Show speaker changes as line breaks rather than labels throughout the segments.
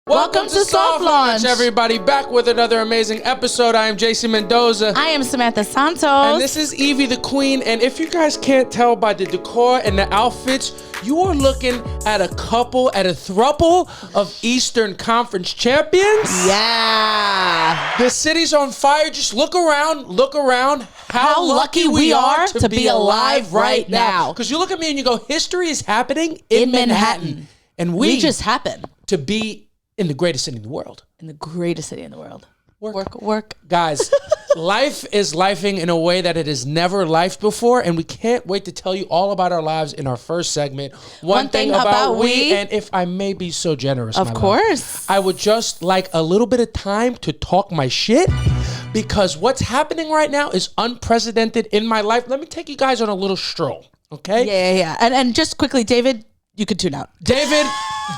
Welcome to Soft Launch, everybody. Back with another amazing episode. I am JC Mendoza.
I am Samantha Santos.
And this is Evie the Queen. And if you guys can't tell by the decor and the outfits, you are looking at a throuple of Eastern Conference champions.
Yeah.
The city's on fire. Just look around. How lucky we are to be alive right now. Because you look at me and you go, history is happening in Manhattan. And we
just happen
to be in the greatest city in the world.
In the greatest city in the world.
Work. Guys, life is lifing in a way that it has never lifed before, and we can't wait to tell you all about our lives in our first segment. One thing about we, and if I may be so generous,
of course,
I would just like a little bit of time to talk my shit, because what's happening right now is unprecedented in my life. Let me take you guys on a little stroll, okay?
Yeah. And just quickly, David, you can tune out.
David,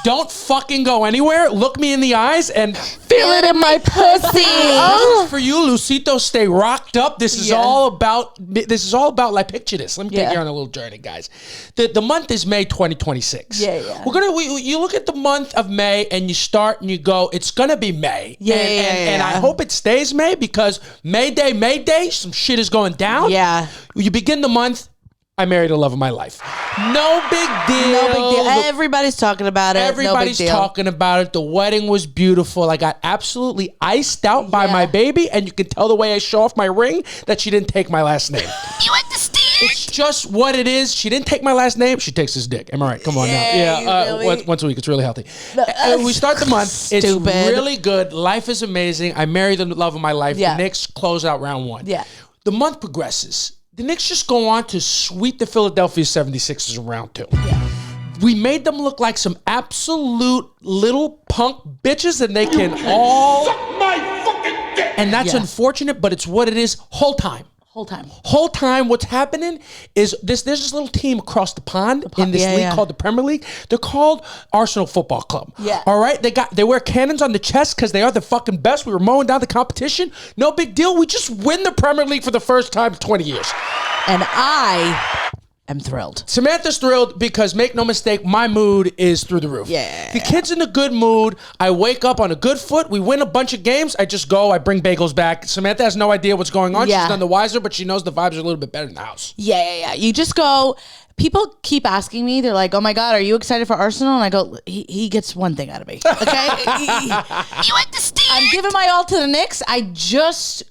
don't fucking go anywhere. Look me in the eyes and
feel it in my pussy.
Oh. For you, Lucito, stay rocked up. This is all about. Like, picture this. Let me take you on a little journey, guys. The month is May 2026.
Yeah.
You look at the month of May and you start and you go, it's gonna be May. And I hope it stays May, because May Day, some shit is going down.
Yeah.
You begin the month. I married the love of my life. No big deal.
Everybody's talking about it.
Everybody's talking about it. The wedding was beautiful. I got absolutely iced out by my baby, and you can tell the way I show off my ring that she didn't take my last name.
You understand?
It's just what it is. She didn't take my last name. She takes his dick. Am I right? Come on now. Yeah.
Really?
Once a week. It's really healthy. We start the month. Stupid. It's really good. Life is amazing. I married the love of my life. The Knicks close out round one.
Yeah.
The month progresses. The Knicks just go on to sweep the Philadelphia 76ers in round two.
Yeah.
We made them look like some absolute little punk bitches, and they can all suck my fucking dick. And that's unfortunate, but it's what it is. Whole time, what's happening is there's this little team across the pond in this league called the Premier League. They're called Arsenal Football Club.
Yeah.
All right? They wear cannons on the chest because they are the fucking best. We were mowing down the competition. No big deal. We just win the Premier League for the first time in 20 years.
And I am thrilled.
Samantha's thrilled because, make no mistake, my mood is through the roof.
Yeah.
The kid's in a good mood. I wake up on a good foot. We win a bunch of games. I just go. I bring bagels back. Samantha has no idea what's going on.
Yeah.
She's none the wiser, but she knows the vibes are a little bit better in the house.
Yeah. You just go. People keep asking me. They're like, "Oh my God, are you excited for Arsenal?" And I go, "He gets one thing out of me." Okay. You understand? I'm giving my all to the Knicks. I just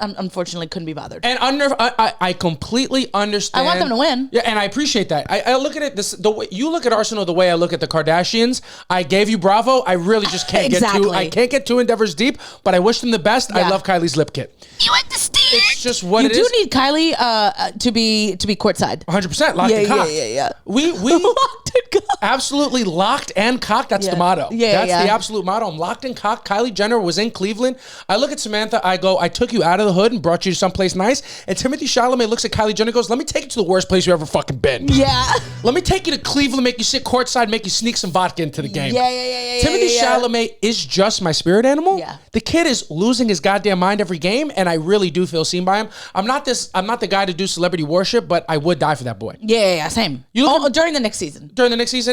unfortunately couldn't be bothered.
And I completely understand.
I want them to win.
Yeah, and I appreciate that. I look at it the way you look at Arsenal, the way I look at the Kardashians. I gave you bravo. I really just can't get too endeavors deep, but I wish them the best. Yeah. I love Kylie's lip kit. You understand? It's just what it is.
You do need Kylie to be courtside.
100% locked and cocked.
Yeah.
We
locked and cocked.
Absolutely locked and cocked. That's the motto. That's the absolute motto. I'm locked and cocked. Kylie Jenner was in Cleveland. I look at Samantha. I go, I took you out of the hood and brought you to someplace nice. And Timothée Chalamet looks at Kylie Jenner and goes, let me take you to the worst place you ever fucking been.
Yeah.
Let me take you to Cleveland, make you sit courtside, make you sneak some vodka into the game.
Yeah.
Timothée Chalamet is just my spirit animal.
Yeah.
The kid is losing his goddamn mind every game, and I really do feel seen by him. I'm not the guy to do celebrity worship, but I would die for that boy.
Yeah, same. During the Knicks season.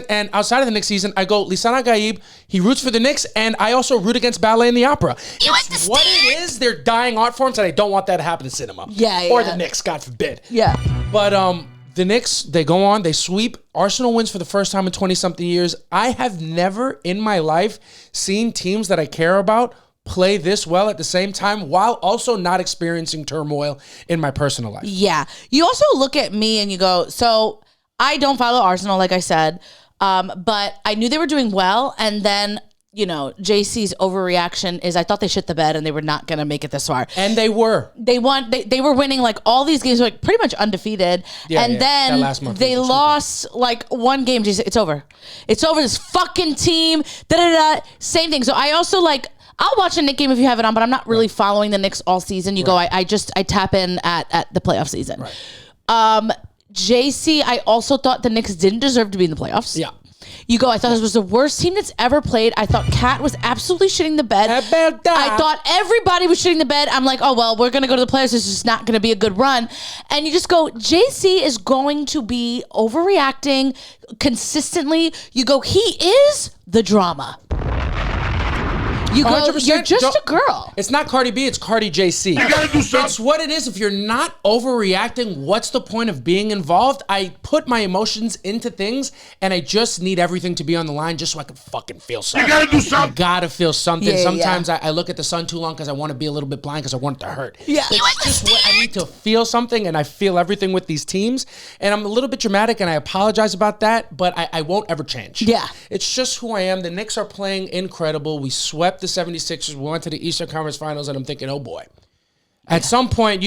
And outside of the Knicks season, I go, Lisana Gaib, he roots for the Knicks, and I also root against ballet and the opera. It's what it is. They're dying art forms, and I don't want that to happen in cinema. Yeah.
Or the Knicks, God forbid.
Yeah.
But the Knicks, they go on, they sweep. Arsenal wins for the first time in 20-something years. I have never in my life seen teams that I care about play this well at the same time while also not experiencing turmoil in my personal life.
Yeah. You also look at me and you go, so I don't follow Arsenal, like I said, but I knew they were doing well. And then, JC's overreaction is I thought they shit the bed and they were not going to make it this far.
And they were.
They won. They were winning like all these games, like pretty much undefeated. Then they lost like one game. It's over. It's over. This fucking team. Same thing. So I also I'll watch a Knicks game if you have it on, but I'm not really following the Knicks all season. You go, I tap in at the playoff season.
Right.
JC, I also thought the Knicks didn't deserve to be in the playoffs.
Yeah.
You go, I thought this was the worst team that's ever played. I thought Kat was absolutely shitting the bed.
How about that?
I thought everybody was shitting the bed. I'm like, oh, well, we're going to go to the playoffs. It's just not going to be a good run. And you just go, JC is going to be overreacting consistently. You go, he is the drama. You go, 100%. You're just a girl.
It's not Cardi B, it's Cardi JC.
You gotta do something.
It's what it is. If you're not overreacting, what's the point of being involved? I put my emotions into things, and I just need everything to be on the line just so I can fucking feel something.
You gotta do something.
I gotta feel something. Sometimes I look at the sun too long because I want to be a little bit blind because I want it to hurt.
Yeah.
It's just what I need to feel something, and I feel everything with these teams. And I'm a little bit dramatic, and I apologize about that, but I won't ever change.
Yeah.
It's just who I am. The Knicks are playing incredible. We swept the 76ers. We went to the Eastern Conference Finals, and I'm thinking, oh boy. At some point,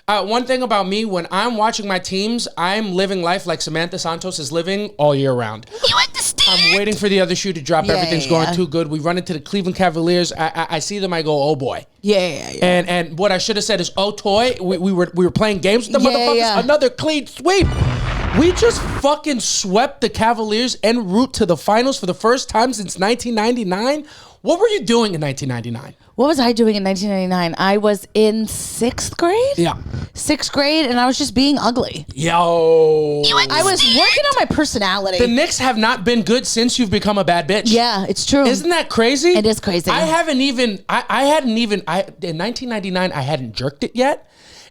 one thing about me, when I'm watching my teams, I'm living life like Samantha Santos is living all year round. I'm waiting for the other shoe to drop. Everything's going too good. We run into the Cleveland Cavaliers. I see them. I go, oh boy.
Yeah.
And what I should have said is, oh toy. We were playing games with the motherfuckers.
Yeah.
Another clean sweep. We just fucking swept the Cavaliers en route to the finals for the first time since 1999. What were you doing in 1999?
What was I doing in 1999? I was in 6th grade?
Yeah.
6th grade, and I was just being ugly.
Yo.
I was working on my personality.
The Knicks have not been good since you've become a bad bitch.
Yeah, it's true.
Isn't that crazy?
It is crazy.
I in 1999, I hadn't jerked it yet.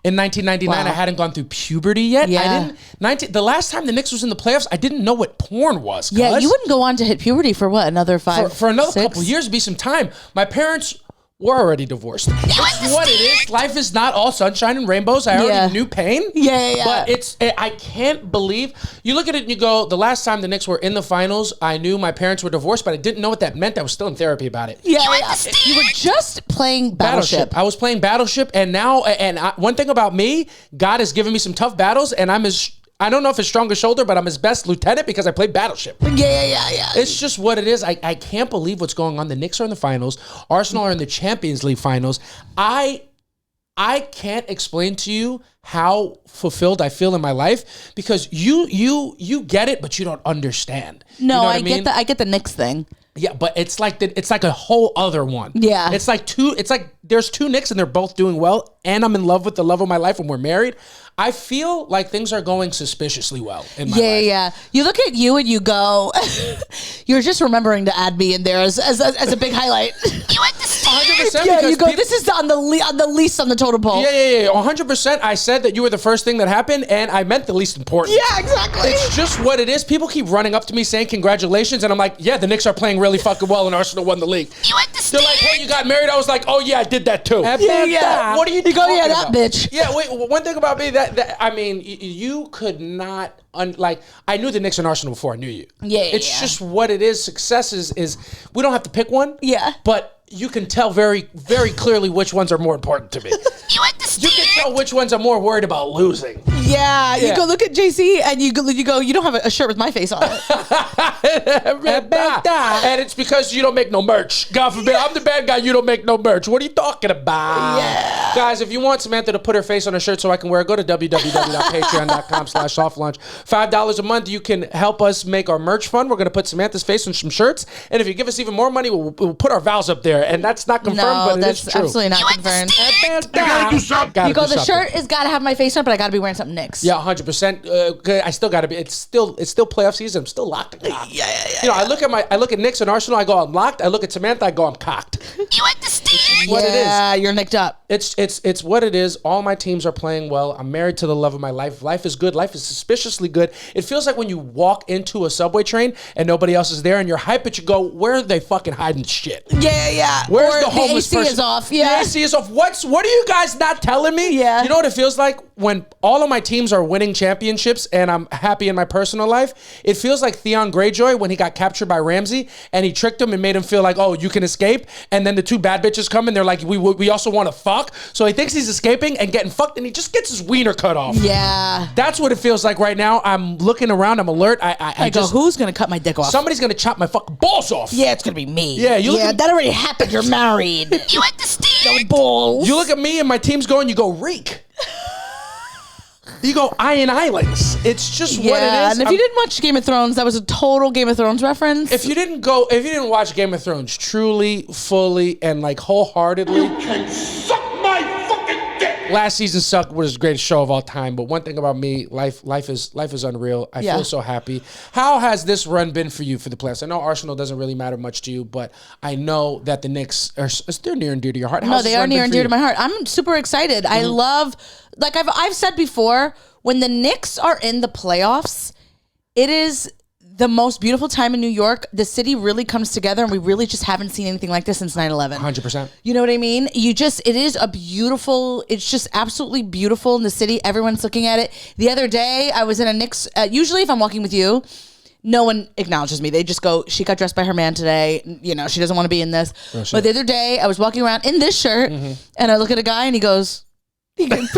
In 1999, I hadn't gone through puberty yet.
Yeah.
The last time the Knicks was in the playoffs, I didn't know what porn was.
Yeah, you wouldn't go on to hit puberty for what, another 5,
For another
6?
couple years, it'd be some time. My parents were already divorced. It's what it is. Life is not all sunshine and rainbows. I already knew pain.
Yeah.
But I can't believe, you look at it and you go, the last time the Knicks were in the finals, I knew my parents were divorced, but I didn't know what that meant. I was still in therapy about it.
Yeah. You were just playing Battleship.
I was playing Battleship, and now, one thing about me, God has given me some tough battles, and I don't know if it's strongest shoulder, but I'm his best lieutenant because I played Battleship.
Yeah.
It's just what it is. I can't believe what's going on. The Knicks are in the finals. Arsenal are in the Champions League finals. I can't explain to you how fulfilled I feel in my life because you get it, but you don't understand.
No,
you know what
I get the Knicks thing.
Yeah, but it's like a whole other one.
Yeah.
It's like there's two Knicks and they're both doing well, and I'm in love with the love of my life and we're married. I feel like things are going suspiciously well in my life.
Yeah. You look at you and you go, you're just remembering to add me in there as a big highlight. You went to 100%. Yeah, you go, this is on the least on the totem pole.
Yeah. 100%. I said that you were the first thing that happened, and I meant the least important.
Yeah, exactly.
It's just what it is. People keep running up to me saying congratulations, and I'm like, yeah, the Knicks are playing really fucking well, and Arsenal won the league. You went to They're like, hey, you got married? I was like, oh yeah, I did that too.
Yeah.
What are you talking about?
Yeah, that bitch.
Yeah, wait, one thing about me that I mean, you could not I knew the Knicks and Arsenal before I knew you. It's just what it is. Success is we don't have to pick one.
Yeah.
But you can tell very, very clearly which ones are more important to me. You can tell which ones I'm more worried about losing.
Yeah. You go look at JC and you go, you don't have a shirt with my face on it.
And it's because you don't make no merch. God forbid, I'm the bad guy, you don't make no merch. What are you talking about?
Yeah.
Guys, if you want Samantha to put her face on a shirt so I can wear it, go to www.patreon.com/softlunch. $5 a month, you can help us make our merch fund. We're going to put Samantha's face on some shirts. And if you give us even more money, we'll put our vows up there. And that's not confirmed, but it is true.
That's absolutely not confirmed.
You gotta do something.
You go, the shirt has got to have my face on, but I got to be wearing something Knicks.
Yeah, 100%. I still got to be. It's still playoff season. I'm still locked and cocked. Yeah. You know, I look at Knicks and Arsenal. I go, I'm locked. I look at Samantha. I go, I'm cocked. You went to Steve. What it is.
Yeah, you're nicked up.
It's what it is. All my teams are playing well. I'm married to the love of my life. Life is good. Life is suspiciously good. It feels like when you walk into a subway train and nobody else is there, and you're hyped, but you go, where are they fucking hiding shit?
Yeah.
Where's the homeless
person? The AC is off. Yeah.
The AC is off. What are you guys not telling me?
Yeah.
You know what it feels like when all of my teams are winning championships and I'm happy in my personal life? It feels like Theon Greyjoy when he got captured by Ramsay and he tricked him and made him feel like, oh, you can escape. And then the two bad bitches come and they're like, we also want to fuck. So he thinks he's escaping and getting fucked and he just gets his wiener cut off.
Yeah.
That's what it feels like right now. I'm looking around. I'm alert. I
go, who's going to cut my dick off?
Somebody's going to chop my fucking balls off.
Yeah, it's going to be me.
Yeah,
that already happened. You're married. You went to Steve. No balls.
You look at me and my team's going, you go, reek. You go, Iron Islands. It's just what it is.
And if you didn't watch Game of Thrones, that was a total Game of Thrones reference.
If you didn't watch Game of Thrones truly, fully, and like wholeheartedly,
you can suck my fucking dick.
last season sucked. Was the greatest show of all time. But one thing about me, life is unreal. I feel so happy. How has this run been for you for the playoffs? I know Arsenal doesn't really matter much to you, but I know that the Knicks they're near and dear to your heart.
No, they are near and dear to my heart. I'm super excited. I love, like I've said before, when the Knicks are in the playoffs, it is the most beautiful time in New York. The city really comes together, and we really just haven't seen anything like this since 9/11.
100%.
You know what I mean? It is a beautiful, it's just absolutely beautiful in the city. Everyone's looking at it. The other day, I was in a Knicks, usually if I'm walking with you, no one acknowledges me. They just go, she got dressed by her man today. You know, she doesn't want to be in this. But the other day, I was walking around in this shirt, and I look at a guy, and he goes, he gives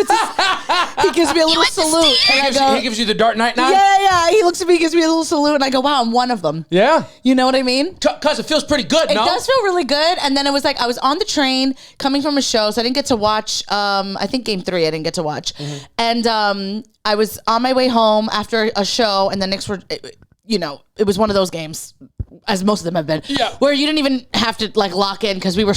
me a little salute.
He gives you the Dark Knight nod?
Yeah. He looks at me, gives me a little salute, and I go, wow, I'm one of them.
Yeah.
You know what I mean?
Because it feels pretty good, no?
It does feel really good. And then it was like, I was on the train coming from a show, so I didn't get to watch, I think Game 3 I didn't get to watch. And I was on my way home after a show, and the Knicks were, you know, it was one of those games, as most of them have been, where you didn't even have to like lock in because we were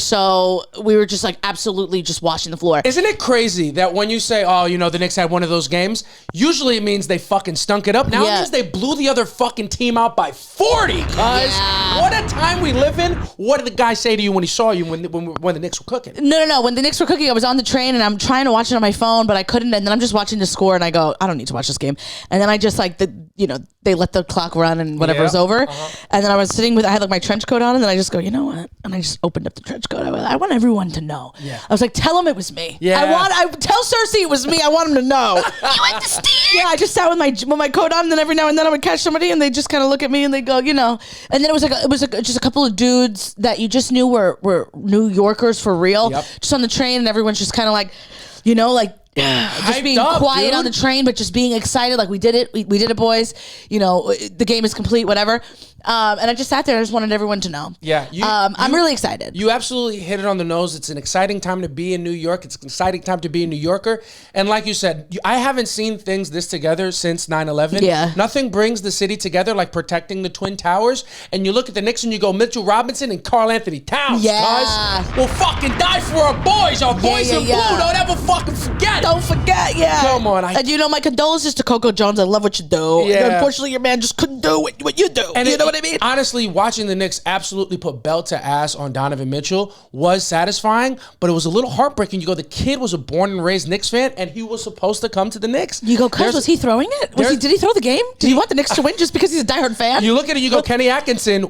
just like absolutely just washing the floor.
Isn't it crazy that when you say, oh, you know, the Knicks had one of those games, usually it means they fucking stunk it up. Now it means they blew the other fucking team out by 40, cuz. What a time we live in. What did the guy say to you when he saw you when the Knicks were cooking?
No. When the Knicks were cooking, I was on the train and I'm trying to watch it on my phone, but I couldn't. And then I'm just watching the score and I go, I don't need to watch this game. And then I just like, they let the clock run and whatever was over. And then I was sitting I had like my trench coat on, and then I just go, you know what? And I just opened up the trench coat. I want everyone to know. I was like, tell them it was me. I tell Cersei it was me. I want them to know. You understand? Yeah, I just sat with my coat on, and then every now and then I would catch somebody, and they just kind of look at me, and they go, you know. And then it was just a couple of dudes that you just knew were New Yorkers for real, just on the train, and everyone's just kind of like, you know, like. Just being quiet on the train, but just being excited, like we did it, we did it, boys. You know, the game is complete, whatever. And I just sat there. I just wanted everyone to know.
Yeah,
I'm really excited.
You absolutely hit it on the nose. It's an exciting time to be in New York. It's an exciting time to be a New Yorker. And like you said, I haven't seen things this together since 9/11.
Yeah,
nothing brings the city together like protecting the Twin Towers. And you look at the Knicks and you go Mitchell Robinson and Karl Anthony Towns. Guys, we'll fucking die for our boys. Our boys in blue. Don't ever fucking forget.
Don't forget, Come
on.
And you know, my condolences to Coco Jones. I love what you do.
Yeah.
Unfortunately, your man just couldn't do what you do. And you know what I mean?
Honestly, watching the Knicks absolutely put belt to ass on Donovan Mitchell was satisfying, but it was a little heartbreaking. You go, the kid was a born and raised Knicks fan, and he was supposed to come to the Knicks.
You go, cuz, was he throwing it? Did he throw the game? Did he want the Knicks to win just because he's a diehard fan?
You look at it, you go, Kenny Atkinson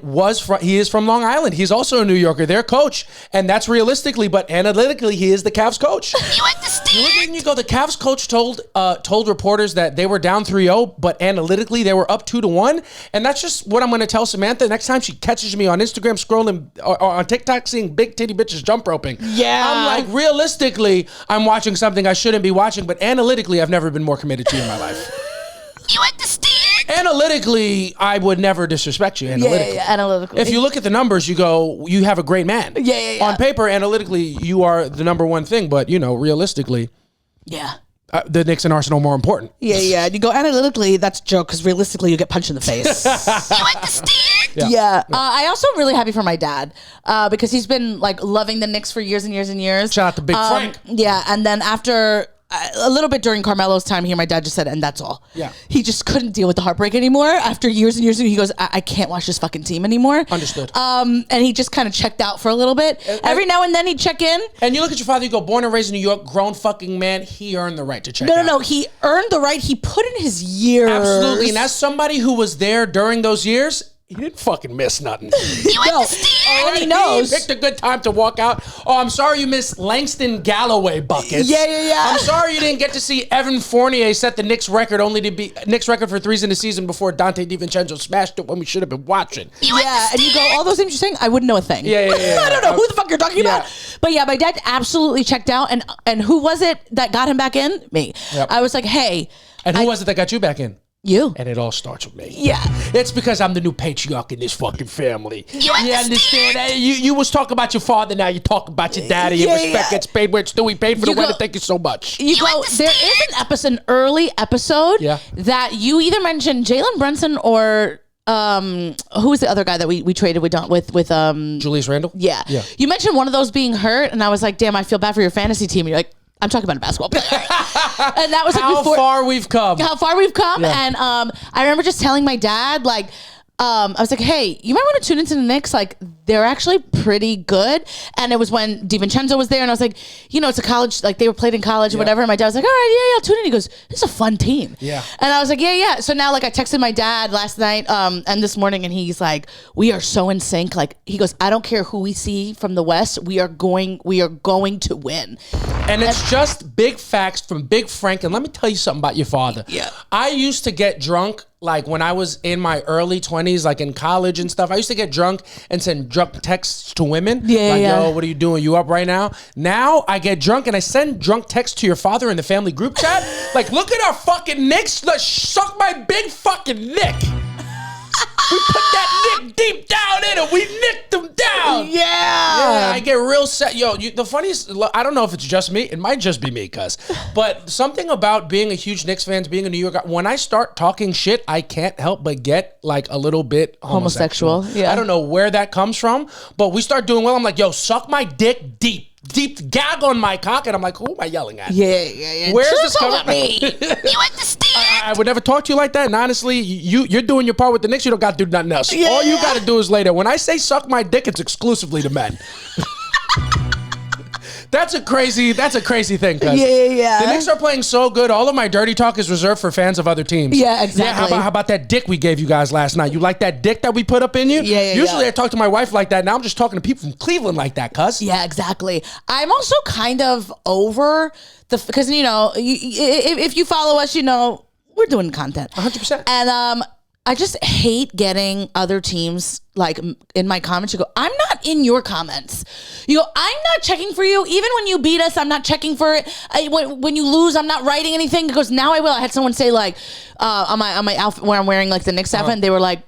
he is from Long Island. He's also a New Yorker, their coach, and that's realistically, but analytically, he is the Cavs coach. You understand? You look at it and you go, the Cavs coach told reporters that they were down 3-0, but analytically they were up 2-1, and that's just what I'm going to tell Samantha next time she catches me on Instagram scrolling or on TikTok seeing big titty bitches jump roping. I'm like, realistically, I'm watching something I shouldn't be watching, but analytically, I've never been more committed to you in my life. You understand? Analytically, I would never disrespect you. Analytically.
Analytically.
If you look at the numbers, you go, you have a great man. On paper, analytically, you are the number one thing, but you know, realistically, the Knicks and Arsenal are more important.
Yeah. You go, analytically, that's a joke, because realistically, you get punched in the face. You understand? Yeah. I also am really happy for my dad, because he's been like loving the Knicks for years and years and years.
Shout out to Big Frank.
Yeah, and then after a little bit during Carmelo's time here, my dad just said, and that's all.
Yeah.
He just couldn't deal with the heartbreak anymore after years and years. He goes, I can't watch this fucking team anymore.
Understood.
And he just kind of checked out for a little bit. Every now and then he'd check in.
And you look at your father, you go, born and raised in New York, grown fucking man. He earned the right to check out.
No. He earned the right. He put in his years.
Absolutely. And as somebody who was there during those years, he didn't fucking miss nothing.
And he knows.
He picked a good time to walk out. Oh, I'm sorry you missed Langston Galloway buckets.
Yeah.
I'm sorry you didn't get to see Evan Fournier set the Knicks record, only to be Knicks record for threes in the season before Dante DiVincenzo smashed it when we should have been watching.
And you go, all those things you're saying, I wouldn't know a thing.
Yeah.
I don't know who the fuck you're talking about. But yeah, my dad absolutely checked out. And who was it that got him back in? Me.
Yep.
I was like, hey.
And who was it that got you back in?
You.
And it all starts with me.
Yeah.
It's because I'm the new patriarch in this fucking family. You understand? You was talking about your father, now you talk about your daddy. And respect gets paid where it's due. We paid for the wedding. Thank you so much.
There is an early episode that you either mentioned Jalen Brunson or who was the other guy that we traded with
Julius Randle?
Yeah. You mentioned one of those being hurt, and I was like, damn, I feel bad for your fantasy team. And you're like, I'm talking about a basketball player. And that was like
how far we've come.
How far we've come. Yeah. And I remember just telling my dad, like, I was like, hey, you might want to tune into the Knicks. Like, they're actually pretty good. And it was when DiVincenzo was there. And I was like, it's a college, like they were played in college or whatever. And my dad was like, all right, yeah, I'll tune in. He goes, this is a fun team.
Yeah.
And I was like, yeah. So now, like, I texted my dad last night and this morning, and he's like, we are so in sync. Like, he goes, I don't care who we see from the West. We are going to win.
And it's just big facts from Big Frank. And let me tell you something about your father.
Yeah.
I used to get drunk, like when I was in my early 20s, like in college and stuff. I used to get drunk and send drunk texts to women. Yo, what are you doing? You up right now? Now I get drunk and I send drunk texts to your father in the family group chat. Like, look at our fucking Knicks. Let's suck my big fucking Nick. We put that Nick deep down in it. We nicked them down.
Yeah,
I get real set. Yo, the funniest, I don't know if it's just me. It might just be me, cuz. But something about being a huge Knicks fan, being a New York guy, when I start talking shit, I can't help but get like a little bit homosexual.
Yeah.
I don't know where that comes from, but we start doing well. I'm like, yo, suck my dick deep gag on my cock, and I'm like, who am I yelling at?
Yeah.
Where's this coming from?
You understand?
I would never talk to you like that. And honestly, you're doing your part with the Knicks. You don't got to do nothing else.
Yeah.
All you got to do is later. When I say suck my dick, it's exclusively to men. That's a crazy thing.
Yeah.
The Knicks are playing so good. All of my dirty talk is reserved for fans of other teams.
Yeah, exactly.
Yeah, how about that dick we gave you guys last night? You like that dick that we put up in you?
Yeah.
Usually I talk to my wife like that. Now I'm just talking to people from Cleveland like that, cuz.
Yeah, exactly. I'm also kind of over because if you follow us, we're doing content
100%.
And I just hate getting other teams like in my comments. You go, I'm not in your comments. You go, I'm not checking for you. Even when you beat us, I'm not checking for it. When you lose, I'm not writing anything. It goes, now I will. I had someone say like on my outfit where I'm wearing like the Knicks outfit, and they were like,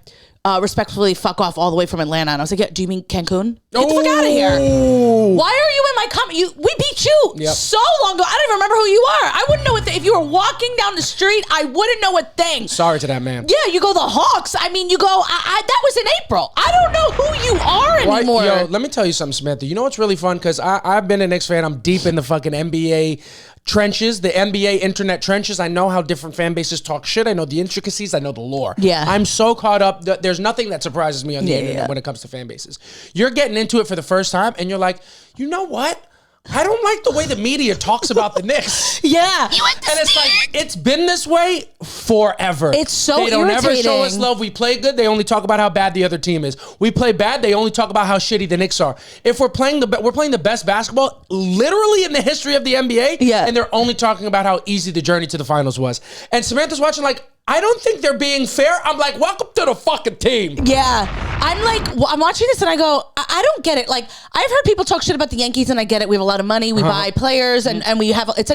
respectfully fuck off all the way from Atlanta. And I was like, yeah, do you mean Cancun? Get the fuck out of here. Why are you in my comment? We beat you so long ago. I don't even remember who you are. I wouldn't know if you were walking down the street, I wouldn't know a thing.
Sorry to that man.
Yeah, you go the Hawks. I mean, you go, that was in April. I don't know who you are anymore.
Yo, let me tell you something, Samantha. You know what's really fun? Because I've been a Knicks fan. I'm deep in the fucking NBA trenches, the NBA internet trenches. I know how different fan bases talk shit. I know the intricacies. I know the lore.
Yeah.
I'm so caught up. There's nothing that surprises me on the internet when it comes to fan bases. You're getting into it for the first time, and you're like, you know what? I don't like the way the media talks about the Knicks.
Yeah.
And it's like, it's been this way forever.
It's so
They don't
irritating.
ever show us love. We play good, they only talk about how bad the other team is. We play bad, they only talk about how shitty the Knicks are. If we're playing the best basketball literally in the history of the NBA, and they're only talking about how easy the journey to the finals was. And Samantha's watching like, I don't think they're being fair. I'm like, welcome to the fucking team.
Yeah. I'm watching this and I go, I don't get it. Like, I've heard people talk shit about the Yankees and I get it. We have a lot of money. We buy players and we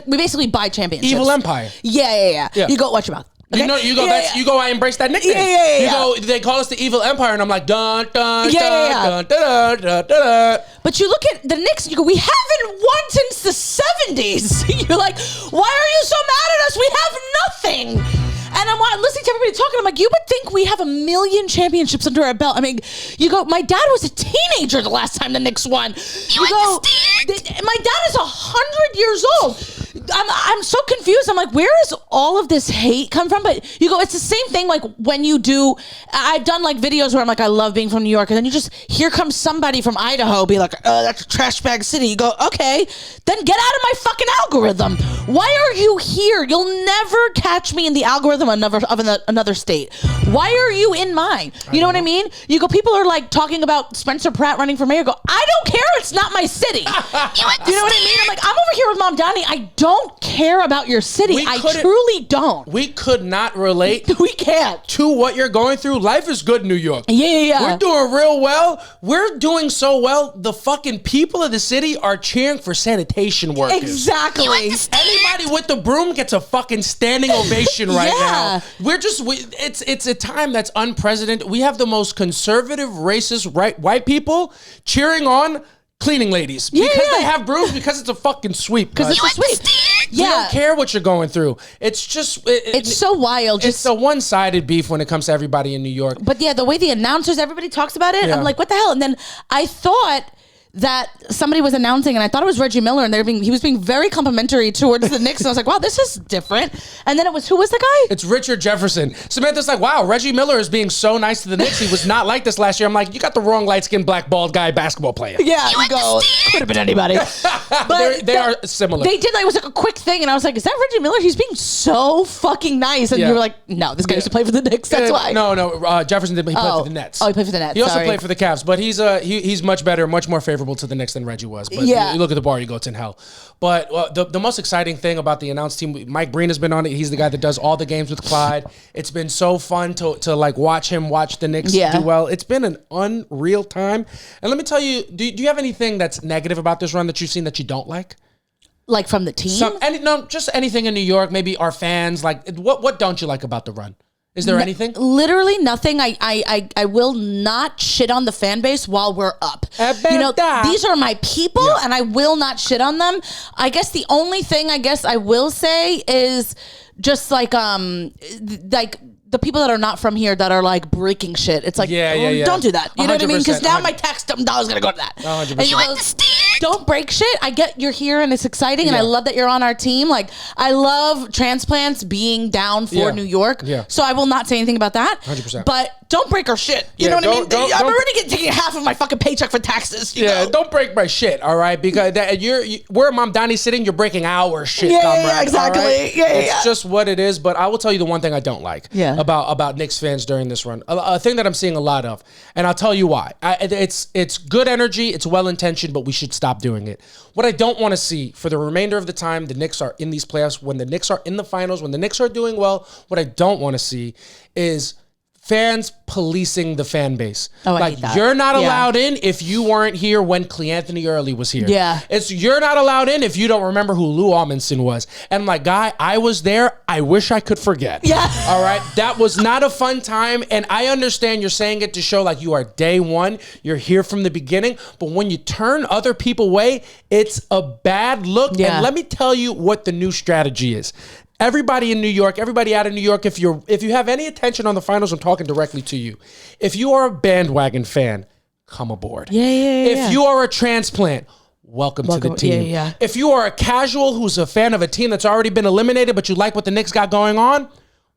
basically buy championships.
Evil empire.
Yeah. You go, watch your mouth. Okay?
You go, I embrace that nickname.
Yeah.
You go, they call us the evil empire, and I'm like, dun, dun,
Yeah.
dun, dun, dun, dun, dun.
But you look at the Knicks, you go, we haven't won since the 70s. You're like, why are you so mad at us? We have nothing. And I'm listening to everybody talking. I'm like, you would think we have 1 million championships under our belt. I mean, you go, my dad was a teenager the last time the Knicks won. You go, my dad is 100 years old. I'm so confused. I'm like, where is all of this hate come from? But you go, it's the same thing like when you do, I've done like videos where I'm like, I love being from New York. And then you just, here comes somebody from Idaho be like, oh, that's a trash bag city. You go, okay, then get out of my fucking algorithm. Why are you here? You'll never catch me in the algorithm of another state. Why are you in mine? You know what I mean? You go, people are like talking about Spencer Pratt running for mayor. Go, I don't care. It's not my city. You know what I mean? I'm like, I'm over here with Mom Donnie. I don't care about your city. I truly don't.
We could not relate.
We can't.
To what you're going through. Life is good in New York.
Yeah.
We're doing real well. We're doing so well. The fucking people of the city are cheering for sanitation workers.
Exactly.
Anybody with the broom gets a fucking standing ovation right now. It's a time that's unprecedented. We have the most conservative, racist, white people cheering on cleaning ladies because they have brooms, because it's a fucking sweep.
Because it's a sweep.
We don't care what you're going through. It's just
it's so wild.
It's a one-sided beef when it comes to everybody in New York.
But yeah, the way the announcers, everybody talks about it, I'm like, what the hell? And then I thought that somebody was announcing, and I thought it was Reggie Miller, and he was being very complimentary towards the Knicks, and I was like, wow, this is different. And then who was the guy?
It's Richard Jefferson. Samantha's like, wow, Reggie Miller is being so nice to the Knicks. He was not like this last year. I'm like, you got the wrong light-skinned black bald guy basketball player.
Yeah, you go. Could have been anybody. But
they are similar.
They did. It was like a quick thing, and I was like, is that Reggie Miller? He's being so fucking nice. And you were like, no, this guy used to play for the Knicks. That's why.
No, Jefferson didn't. He played for the Nets.
Oh, he played for the Nets.
He also played for the Cavs, but he's much better, much more favorable to the Knicks than Reggie was. But you look at the bar, you go, it's in hell. But the most exciting thing about the announced team, Mike Breen has been on it. He's the guy that does all the games with Clyde. It's been so fun to like watch the Knicks do well. It's been an unreal time. And let me tell you, do you have anything that's negative about this run that you've seen that you don't like?
Like from the team?
Just anything in New York. Maybe our fans. Like, what don't you like about the run? Is there anything?
Literally nothing. I will not shit on the fan base while we're up. These are my people, and I will not shit on them. I guess the only thing I will say is just like the people that are not from here that are like breaking shit. It's like, don't do that. You know what I mean? Because now my tax dollars gonna go to that.
100%.
And you don't break shit. I get you're here and it's exciting, and I love that you're on our team. Like, I love transplants being down for New York. Yeah. So I will not say anything about that.
100%.
But don't break our shit. You know what I mean? I'm already taking half of my fucking paycheck for taxes. You know?
Don't break my shit. All right, because where Mamdani's sitting, you're breaking our shit.
Yeah, exactly. Right?
It's just what it is. But I will tell you the one thing I don't like. About Knicks fans during this run. A thing that I'm seeing a lot of, and I'll tell you why. It's good energy, it's well-intentioned, but we should stop doing it. What I don't want to see for the remainder of the time the Knicks are in these playoffs, when the Knicks are in the finals, when the Knicks are doing well, what I don't want to see is fans policing the fan base.
I hate that.
You're not allowed in if you weren't here when Cleanthony Early was here.
Yeah.
You're not allowed in if you don't remember who Lou Amundsen was. And I'm like, guy, I was there. I wish I could forget.
Yeah.
All right. That was not a fun time. And I understand you're saying it to show like you are day one. You're here from the beginning. But when you turn other people away, it's a bad look.
Yeah.
And let me tell you what the new strategy is. Everybody in New York, everybody out of New York, if you have any attention on the finals, I'm talking directly to you. If you are a bandwagon fan, come aboard. If you are a transplant, welcome to the team. If you are a casual who's a fan of a team that's already been eliminated, but you like what the Knicks got going on,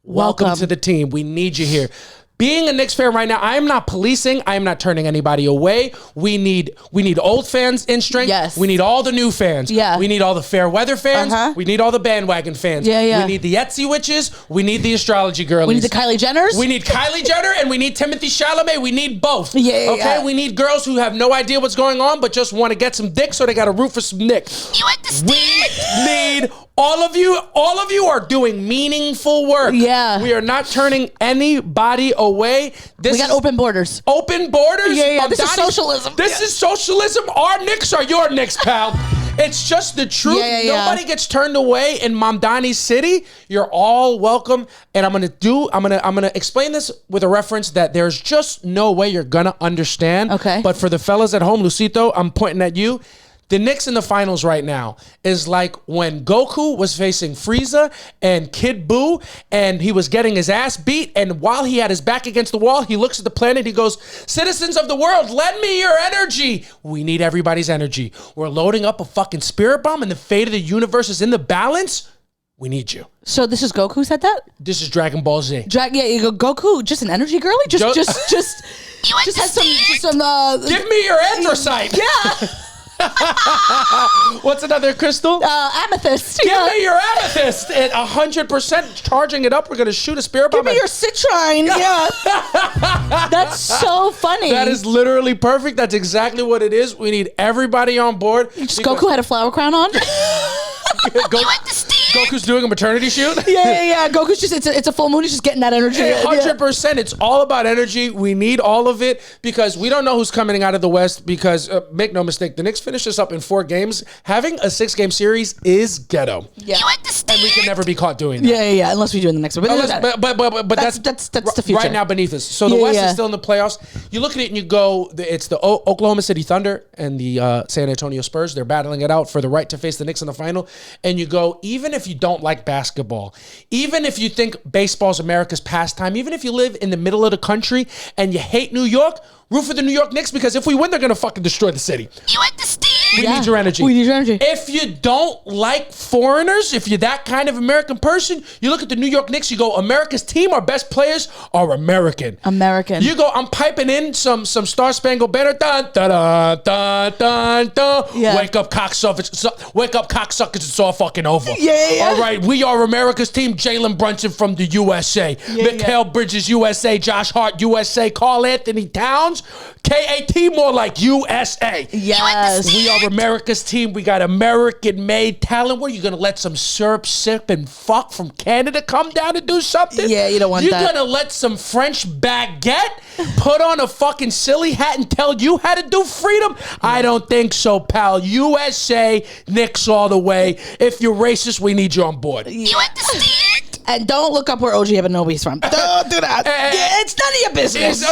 welcome to the team. We need you here. Being a Knicks fan right now, I am not policing. I am not turning anybody away. We need old fans in strength.
Yes.
We need all the new fans.
Yeah.
We need all the fair weather fans. We need all the bandwagon fans.
Yeah.
We need the Etsy witches. We need the astrology girlies.
We need the Kylie Jenners.
We need Kylie Jenner and we need Timothy Chalamet. We need both. Okay? We need girls who have no idea what's going on but just want to get some dick so they got to root for some Nick.
You understand?
We need all of you are doing meaningful work.
Yeah.
We are not turning anybody away.
We got open borders.
Open borders?
Yeah. This is socialism.
This is socialism. Our Knicks are your Knicks, pal. It's just the truth. Nobody gets turned away in Mamdani City. You're all welcome. And I'm gonna explain this with a reference that there's just no way you're gonna understand.
Okay.
But for the fellas at home, Lucito, I'm pointing at you. The Knicks in the finals right now is like when Goku was facing Frieza and Kid Buu, and he was getting his ass beat, and while he had his back against the wall, he looks at the planet, he goes, citizens of the world, lend me your energy. We need everybody's energy. We're loading up a fucking spirit bomb, and the fate of the universe is in the balance. We need you.
So this is Goku said that?
This is Dragon Ball Z.
You go, Goku, just an energy girly? Just had some
give me your anthracite.
Yeah.
What's another crystal?
Amethyst.
Give me your amethyst at 100%. Charging it up. We're gonna shoot a spirit bomb.
Give me your citrine. Yeah. That's so funny.
That is literally perfect. That's exactly what it is. We need everybody on board.
Goku had a flower crown on.
Goku's doing a maternity shoot.
Yeah. Goku's just it's a full moon. He's just getting that energy.
100%. It's all about energy. We need all of it because we don't know who's coming out of the West. Because make no mistake, the Knicks finished this up in 4 games. Having a 6-game series is ghetto.
Yeah.
You understand?
And we can never be caught doing that.
Yeah. Unless we do in the next one.
But that's
the future
right now beneath us. So the West is still in the playoffs. You look at it and you go, it's the Oklahoma City Thunder and the San Antonio Spurs. They're battling it out for the right to face the Knicks in the final. And you go, even if if you don't like basketball, even if you think baseball's America's pastime, even if you live in the middle of the country and you hate New York, root for the New York Knicks, because if we win, they're going to fucking destroy the city.
You understand?
We need your energy.
We need your energy.
If you don't like foreigners, if you're that kind of American person, you look at the New York Knicks, you go, America's team, our best players are American.
American.
You go, I'm piping in some Star Spangled Banner. Dun, dun, dun, dun, dun, dun.
Yeah.
Wake up, cocksuckers. Wake up, cocksuckers. It's all fucking over.
Yeah.
All right, we are America's team. Jalen Brunson from the USA. Mikal Bridges, USA. Josh Hart, USA. Karl Anthony Towns, KAT, more like USA.
Yes.
We are America's team. We got American-made talent. Where you gonna let some syrup sip and fuck from Canada come down and do something?
Yeah, you don't want that.
You're gonna let some French baguette put on a fucking silly hat and tell you how to do freedom? I don't think so, pal. USA, Knicks all the way. If you're racist, we need you on board.
You understand? And don't look up where OG Abenomi's from. Don't do that. It's none of your business.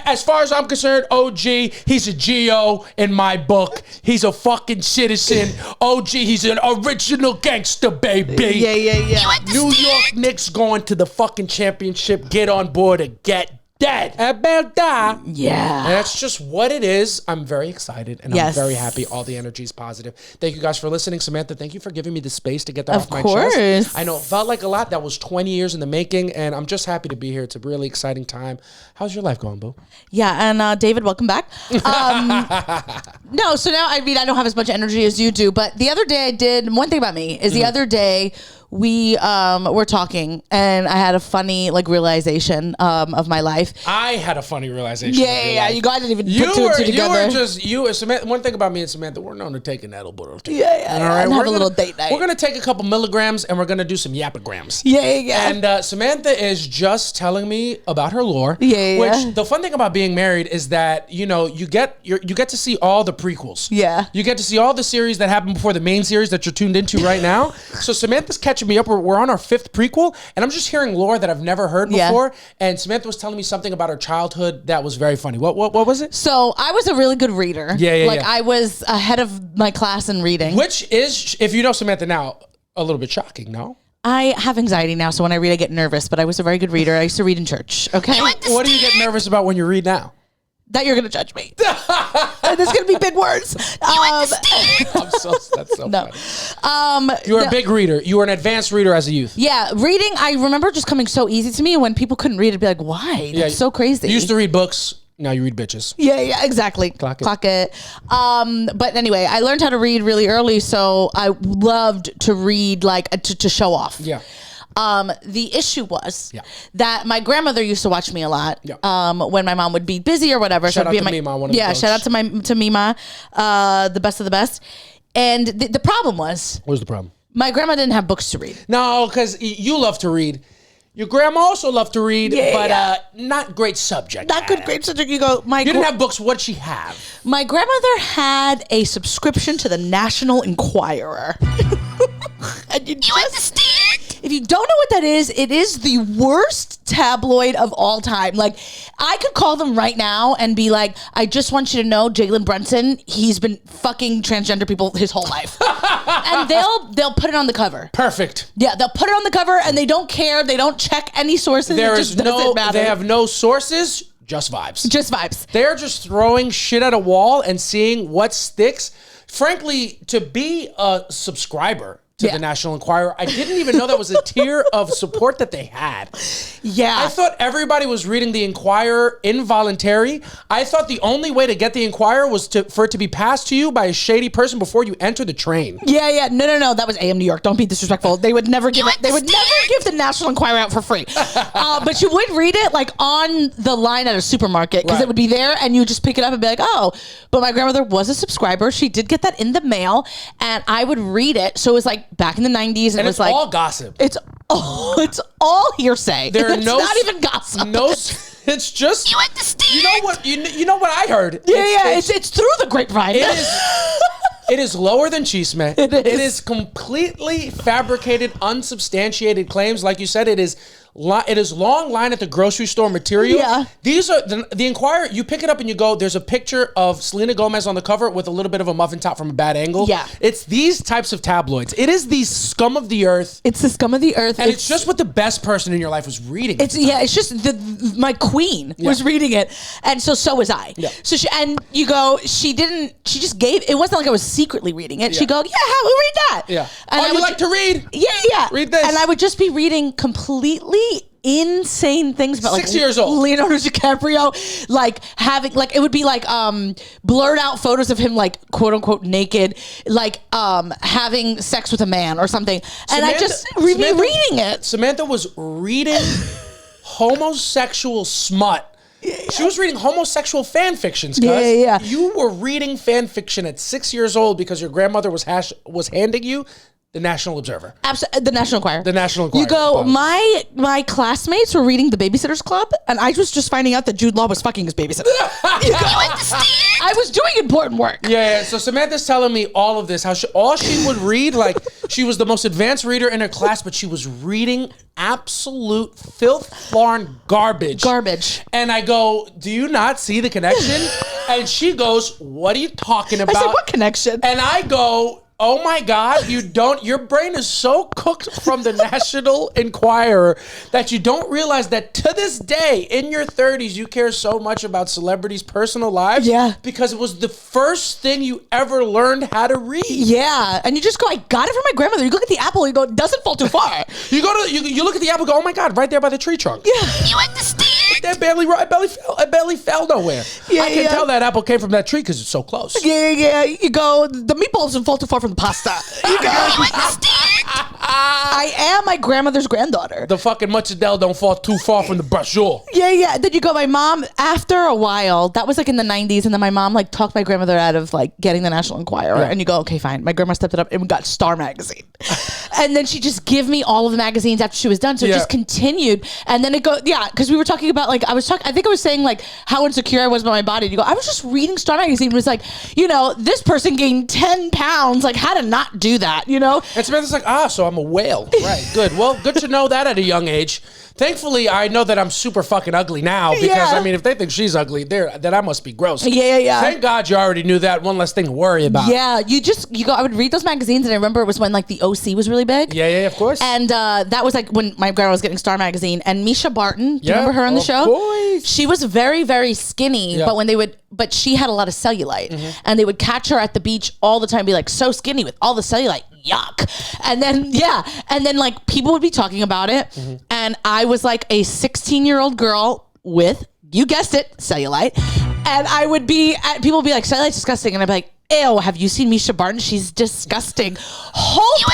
As far as I'm concerned, OG, he's a GO in my book. He's a fucking citizen. OG, he's an original gangster, baby.
Yeah.
New York Knicks going to the fucking championship. Get on board and get dead. About that.
Yeah.
And that's just what it is. I'm very excited and I'm very happy. All the energy is positive. Thank you guys for listening. Samantha, thank you for giving me the space to get that off my chest. I know it felt like a lot. That was 20 years in the making, and I'm just happy to be here. It's a really exciting time. How's your life going, boo?
Yeah, and David, welcome back. No, so now, I mean, I don't have as much energy as you do, but the other day I did, one thing about me is the other day we were talking and I had a funny realization of my life.
I had a funny realization.
Yeah. You guys didn't even put two and two together.
You were Samantha. One thing about me and Samantha, we're known to take an edible.
Yeah. All right, and have a little date night.
We're gonna take a couple milligrams and we're gonna do some yapograms.
Yeah.
And Samantha is just telling me about her lore.
Yeah.
Which the fun thing about being married is that you get to see all the prequels.
Yeah.
You get to see all the series that happened before the main series that you're tuned into right now. So Samantha's catching me up. We're on our 5th prequel, and I'm just hearing lore that I've never heard before. And Samantha was telling me something about her childhood that was very funny. What was it?
So I was a really good reader.
Yeah.
I was ahead of my class in reading.
Which is, if you know Samantha now, a little bit shocking, no?
I have anxiety now, so when I read, I get nervous, but I was a very good reader. I used to read in church, okay?
What do you get nervous about when you read now?
That you're going to judge me. And there's going to be big words.
That's so funny. You were a big reader. You were an advanced reader as a youth.
Yeah, reading, I remember just coming so easy to me. When people couldn't read, it'd be like, why? That's so crazy.
You used to read books. Now you read bitches.
Yeah, exactly. Clock it. But anyway, I learned how to read really early, so I loved to read to show off.
Yeah.
The issue was that my grandmother used to watch me a lot. When my mom would be busy or whatever.
Shout out to Mima.
Shout out to Mima, the best of the best. And the problem was.
What was the problem?
My grandma didn't have books to read.
No, because you love to read. Your grandma also loved to read, but not great subject.
Not good, great subject. You go,
you didn't have books. What did she have?
My grandmother had a subscription to the National Inquirer. And you understand? If you don't know what that is, it is the worst tabloid of all time. Like, I could call them right now and be like, I just want you to know, Jalen Brunson, he's been fucking transgender people his whole life. And they'll put it on the cover.
Perfect.
Yeah, they'll put it on the cover and they don't care. They don't check any sources.
They have no sources, just vibes.
Just vibes.
They're just throwing shit at a wall and seeing what sticks. Frankly, to be a subscriber to the National Enquirer, I didn't even know that was a tier of support that they had.
Yeah.
I thought everybody was reading the Enquirer involuntary. I thought the only way to get the Enquirer was for it to be passed to you by a shady person before you enter the train.
Yeah. No. That was AM New York. Don't be disrespectful. They would never give it. They would never give the National Enquirer out for free. But you would read it on the line at a supermarket because it would be there and you just pick it up and be like, oh. But my grandmother was a subscriber. She did get that in the mail and I would read it. So it was back in the 90s, and it was
all gossip.
It's all hearsay. It's not even gossip.
It's just
you understand.
You know what I heard.
It's through the grapevine.
It is lower than chisme. It is completely fabricated, unsubstantiated claims. Like you said, it is It is long line at the grocery store material.
Yeah.
These are the Inquirer. You pick it up and you go. There's a picture of Selena Gomez on the cover with a little bit of a muffin top from a bad angle.
Yeah.
It's these types of tabloids. It is the scum of the earth.
It's the scum of the earth,
and it's just what the best person in your life was reading.
It's just my queen was reading it, and so was I.
Yeah.
So you go. She just gave. It wasn't like I was secretly reading it. She go, we'll read that.
Yeah.
And
I would like to read.
Yeah.
Read this.
And I would just be reading completely insane things about
6 years old
Leonardo DiCaprio, like having it would be like blurred out photos of him like quote unquote naked, like having sex with a man or something, and I just reading it.
Samantha was reading homosexual smut. She was reading homosexual fan fictions.
Yeah.
You were reading fan fiction at 6 years old because your grandmother was handing you the National Observer.
Absolutely. The National Enquirer.
The National Enquirer.
You go, my classmates were reading The Babysitter's Club, and I was just finding out that Jude Law was fucking his babysitter. You understand? I was doing important work.
Yeah. So Samantha's telling me all of this, how all she would read, like she was the most advanced reader in her class, but she was reading absolute filth, foreign garbage. And I go, do you not see the connection? And she goes, what are you talking about?
I said, what connection?
And I go, oh my God, you don't, your brain is so cooked from the National Enquirer that you don't realize that to this day, in your 30s, you care so much about celebrities' personal lives.
Yeah.
Because it was the first thing you ever learned how to read.
Yeah. And you just go, I got it from my grandmother. You look at the apple, you go, it doesn't fall too far.
You look at the apple and go, oh my God, right there by the tree trunk.
Yeah. You understand?
That barely fell nowhere. Yeah, I can tell that apple came from that tree because it's so close.
Yeah. You go, the meatballs don't fall too far from the pasta. You go, you understand? I am my grandmother's granddaughter.
The fucking mozzarella don't fall too far from the brochure.
Yeah. Then you go, my mom, after a while, that was like in the 90s, and then my mom like talked my grandmother out of like getting the National Enquirer. Yeah. And you go, okay, fine. My grandma stepped it up and we got Star Magazine. And then she just give me all of the magazines after she was done. So it just continued. And then it go, because we were talking about like, I think I was saying like how insecure I was about my body. And you go, I was just reading Star Magazine. It was like, this person gained 10 pounds. Like how to not do that,
And Samantha's like, so I'm a whale. Right, good. Well, good to know that at a young age. Thankfully, I know that I'm super fucking ugly now because, I mean, if they think she's ugly, then I must be gross.
Yeah.
Thank God you already knew that. One less thing to worry about.
Yeah, you go, I would read those magazines, and I remember it was when, like, the OC was really big.
Yeah, of course.
And that was, like, when my grandma was getting Star Magazine. And Misha Barton, do you remember her on the show?
Of course.
She was very, very skinny, but she had a lot of cellulite. Mm-hmm. And they would catch her at the beach all the time and be like, so skinny with all the cellulite. Yuck. And then like people would be talking about it. Mm-hmm. And I was like a 16-year-old girl with, you guessed it, cellulite. And people would be like, cellulite's disgusting. And I'd be like, ew, have you seen Misha Barton? She's disgusting. Whole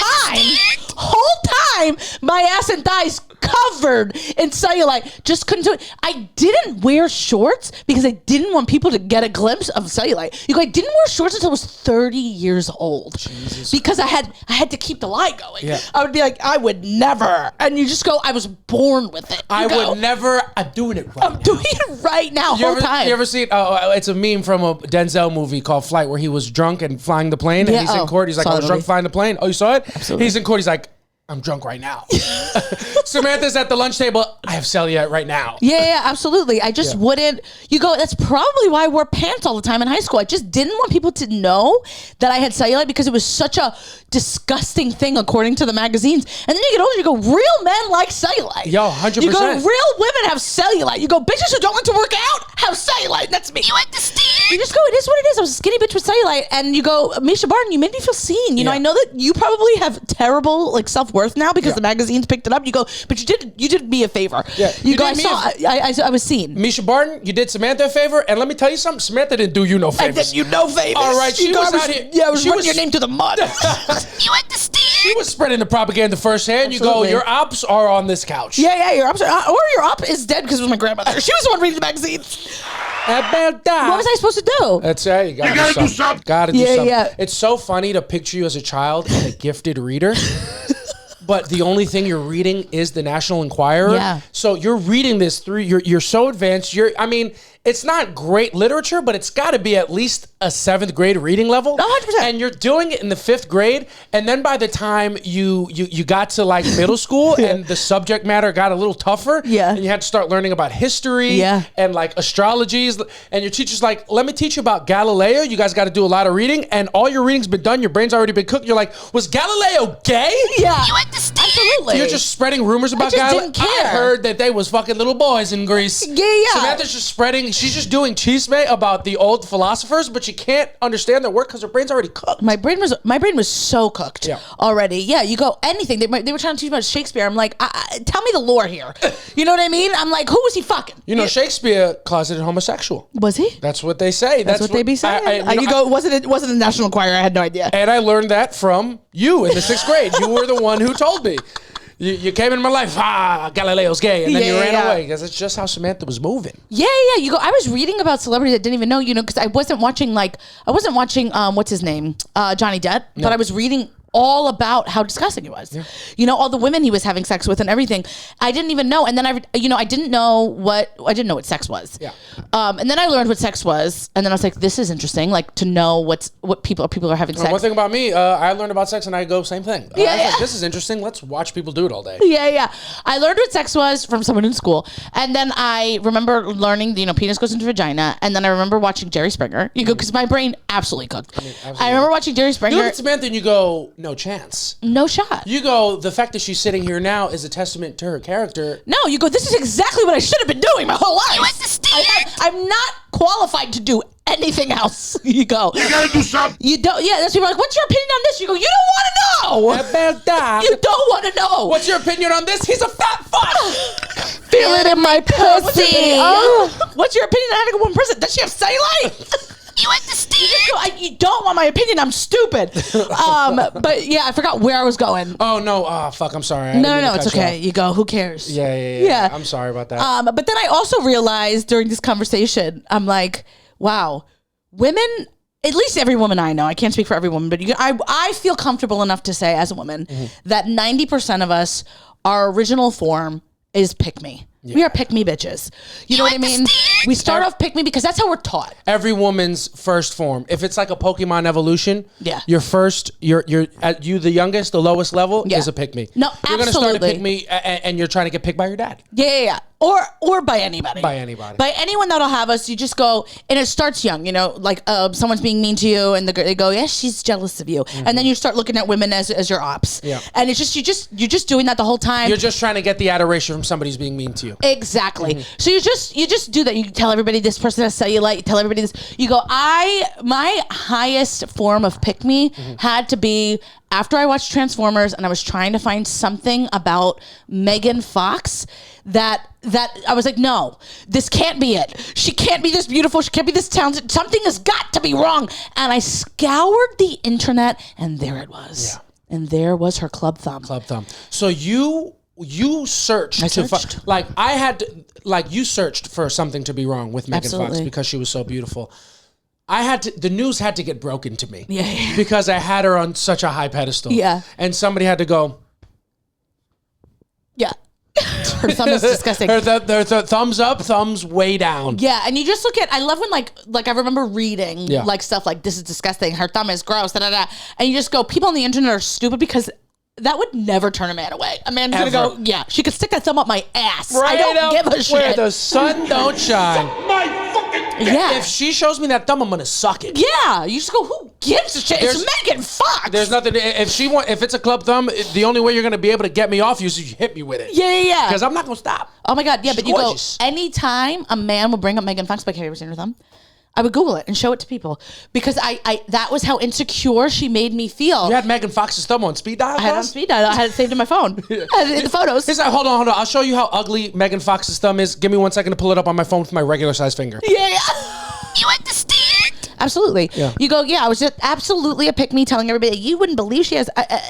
time, my ass and thighs covered in cellulite. Just couldn't do it. I didn't wear shorts because I didn't want people to get a glimpse of cellulite. I didn't wear shorts until I was 30 years old. Jesus. Because I had to keep the lie going. Yeah. I would be like, I would never. And you just go, I was born with it. I'm
doing it right now.
I'm doing it right now, whole time.
You ever see it? It's a meme from a Denzel movie called Flight where he was drunk and flying the plane. And he's in court. He's like, I was drunk flying the plane. Oh, you saw it?
Absolutely.
He's in court. He's like, I'm drunk right now. Samantha's at the lunch table. I have cellulite right now.
Yeah, absolutely. I just wouldn't. You go, that's probably why I wore pants all the time in high school. I just didn't want people to know that I had cellulite because it was such a disgusting thing according to the magazines. And then you get older, you go, real men like cellulite.
Yo, 100%.
You go, real women have cellulite. You go, bitches who don't like to work out have cellulite. That's me. You understand? You just go, it is what it is. I was a skinny bitch with cellulite. And you go, Misha Barton, you made me feel seen. You know, I know that you probably have terrible like self-worth now because the magazines picked it up. You go, but you did me a favor. Yeah. You go, I was seen.
Misha Barton, you did Samantha a favor, and let me tell you something. Samantha didn't do you no favors.
I did you no favors.
All right, she was out here.
Yeah, I was running your name to the mud. You understand?
She was spreading the propaganda firsthand. Absolutely. You go, your ops are on this couch.
Yeah, your ops are, or your op is dead because it was my grandmother. She was the one reading the magazines. What was I supposed to do?
That's right. You gotta do something. Gotta do something. Yeah. It's so funny to picture you as a child and a gifted reader. But the only thing you're reading is the National Enquirer.
Yeah.
So you're reading this through. You're so advanced. it's not great literature, but it's got to be at least a 7th grade reading level.
100%.
And you're doing it in the 5th grade, and then by the time you got to like middle school and the subject matter got a little tougher, and you had to start learning about history and like astrologies, and your teacher's like, let me teach you about Galileo. You guys got to do a lot of reading, and all your reading's been done. Your brain's already been cooked. You're like, was Galileo gay?
Yeah. You understand? Absolutely.
You're just spreading rumors about Galileo. I heard that they was fucking little boys in Greece.
Yeah.
Samantha's just spreading. She's just doing chisme about the old philosophers, but she can't understand their work because her brain's already cooked.
My brain was so cooked already. Yeah, you go anything. They were trying to teach about Shakespeare. I'm like, tell me the lore here. You know what I mean? I'm like, who was he fucking?
You know, Shakespeare closeted homosexual.
Was he?
That's what they say.
That's what they be saying. Wasn't it the National Inquirer? I had no idea.
And I learned that from you in the 6th grade. You were the one who told me. You came in my life, Galileo's gay, and then you ran away because it's just how Samantha was moving.
Yeah. You go. I was reading about celebrities that didn't even know, because I wasn't watching what's his name, Johnny Depp, but I was reading all about how disgusting he was. Yeah. All the women he was having sex with and everything. I didn't even know. And then I didn't know what sex was. Yeah. And then I learned what sex was, and then I was like, this is interesting, like to know what people are having sex.
One thing about me, I learned about sex and I go same thing. I was like, this is interesting. Let's watch people do it all day.
Yeah. I learned what sex was from someone in school, and then I remember learning, penis goes into vagina, and then I remember watching Jerry Springer. You go, because my brain absolutely cooked. I remember watching Jerry Springer.
You look at Samantha and you go, no chance.
No shot.
You go, the fact that she's sitting here now is a testament to her character.
No, you go, this is exactly what I should have been doing my whole life. You understand? I'm not qualified to do anything else. You go,
you gotta do something.
You don't. Yeah, that's people are like, what's your opinion on this? You go, you don't want to know.
About that.
You don't want to know.
What's your opinion on this? He's a fat fuck.
Feel it in my pussy. What's your opinion on having a woman in prison? Does she have cellulite? You understand? You don't want my opinion. I'm stupid. But yeah, I forgot where I was going.
Oh no! Oh fuck! I'm sorry.
No, it's okay. You go. Who cares?
Yeah. I'm sorry about that.
But then I also realized during this conversation, I'm like, wow, women. At least every woman I know. I can't speak for every woman, but I feel comfortable enough to say, as a woman, that 90% of us, our original form is pick me. Yeah. We are pick me bitches. You know what I mean? We start off pick me because that's how we're taught.
Every woman's first form. If it's like a Pokemon evolution, your first, you're the youngest, the lowest level is a pick me.
No,
you're gonna start a pick me, and you're trying to get picked by your dad.
Yeah. Or by anybody.
By anybody.
By anyone that'll have us. You just go, and it starts young. Like someone's being mean to you, and they go, yeah, she's jealous of you, and then you start looking at women as your ops. Yeah. And it's just you're just doing that the whole time.
You're just trying to get the adoration from somebody who's being mean to you.
Exactly. So you just do that. You tell everybody this person has cellulite. You tell everybody this. You go, my highest form of pick me had to be after I watched Transformers, and I was trying to find something about Megan Fox that I was like, no, this can't be it. She can't be this beautiful. She can't be this talented. Something has got to be wrong. And I scoured the internet, and there it was. Yeah. And there was her club thumb.
So you searched. You searched for something to be wrong with Megan Fox because she was so beautiful. The news had to get broken to me.
Yeah.
Because I had her on such a high pedestal.
Yeah.
And somebody had to go,
yeah. Her thumb is disgusting.
Her thumbs up, thumbs way down.
Yeah, and you just look at, I love when like I remember reading like stuff like, this is disgusting, her thumb is gross, and you just go, people on the internet are stupid, because that would never turn a man away. A man's gonna go, yeah, she could stick that thumb up my ass. Right, I don't give a shit.
Where the sun don't shine.
My fucking
yeah.
If she shows me that thumb, I'm gonna suck it.
Yeah, you just go, who gives a shit? It's Megan Fox.
There's nothing. If it's a club thumb, the only way you're gonna be able to get me off you is if you hit me with it.
Yeah.
Because I'm not gonna stop.
Oh my god, yeah,
She's
but you
gorgeous.
go, anytime a man will bring up Megan Fox, but have you ever seen her thumb? I would Google it and show it to people, because I that was how insecure she made me feel.
You had Megan Fox's thumb on speed dial?
I had it on speed dial. I had it saved in my phone. I had it in the photos.
He's like, hold on. I'll show you how ugly Megan Fox's thumb is. Give me 1 second to pull it up on my phone with my regular size finger.
Yeah. You understand? absolutely. Yeah. You go, I was just absolutely a pick me, telling everybody you wouldn't believe she has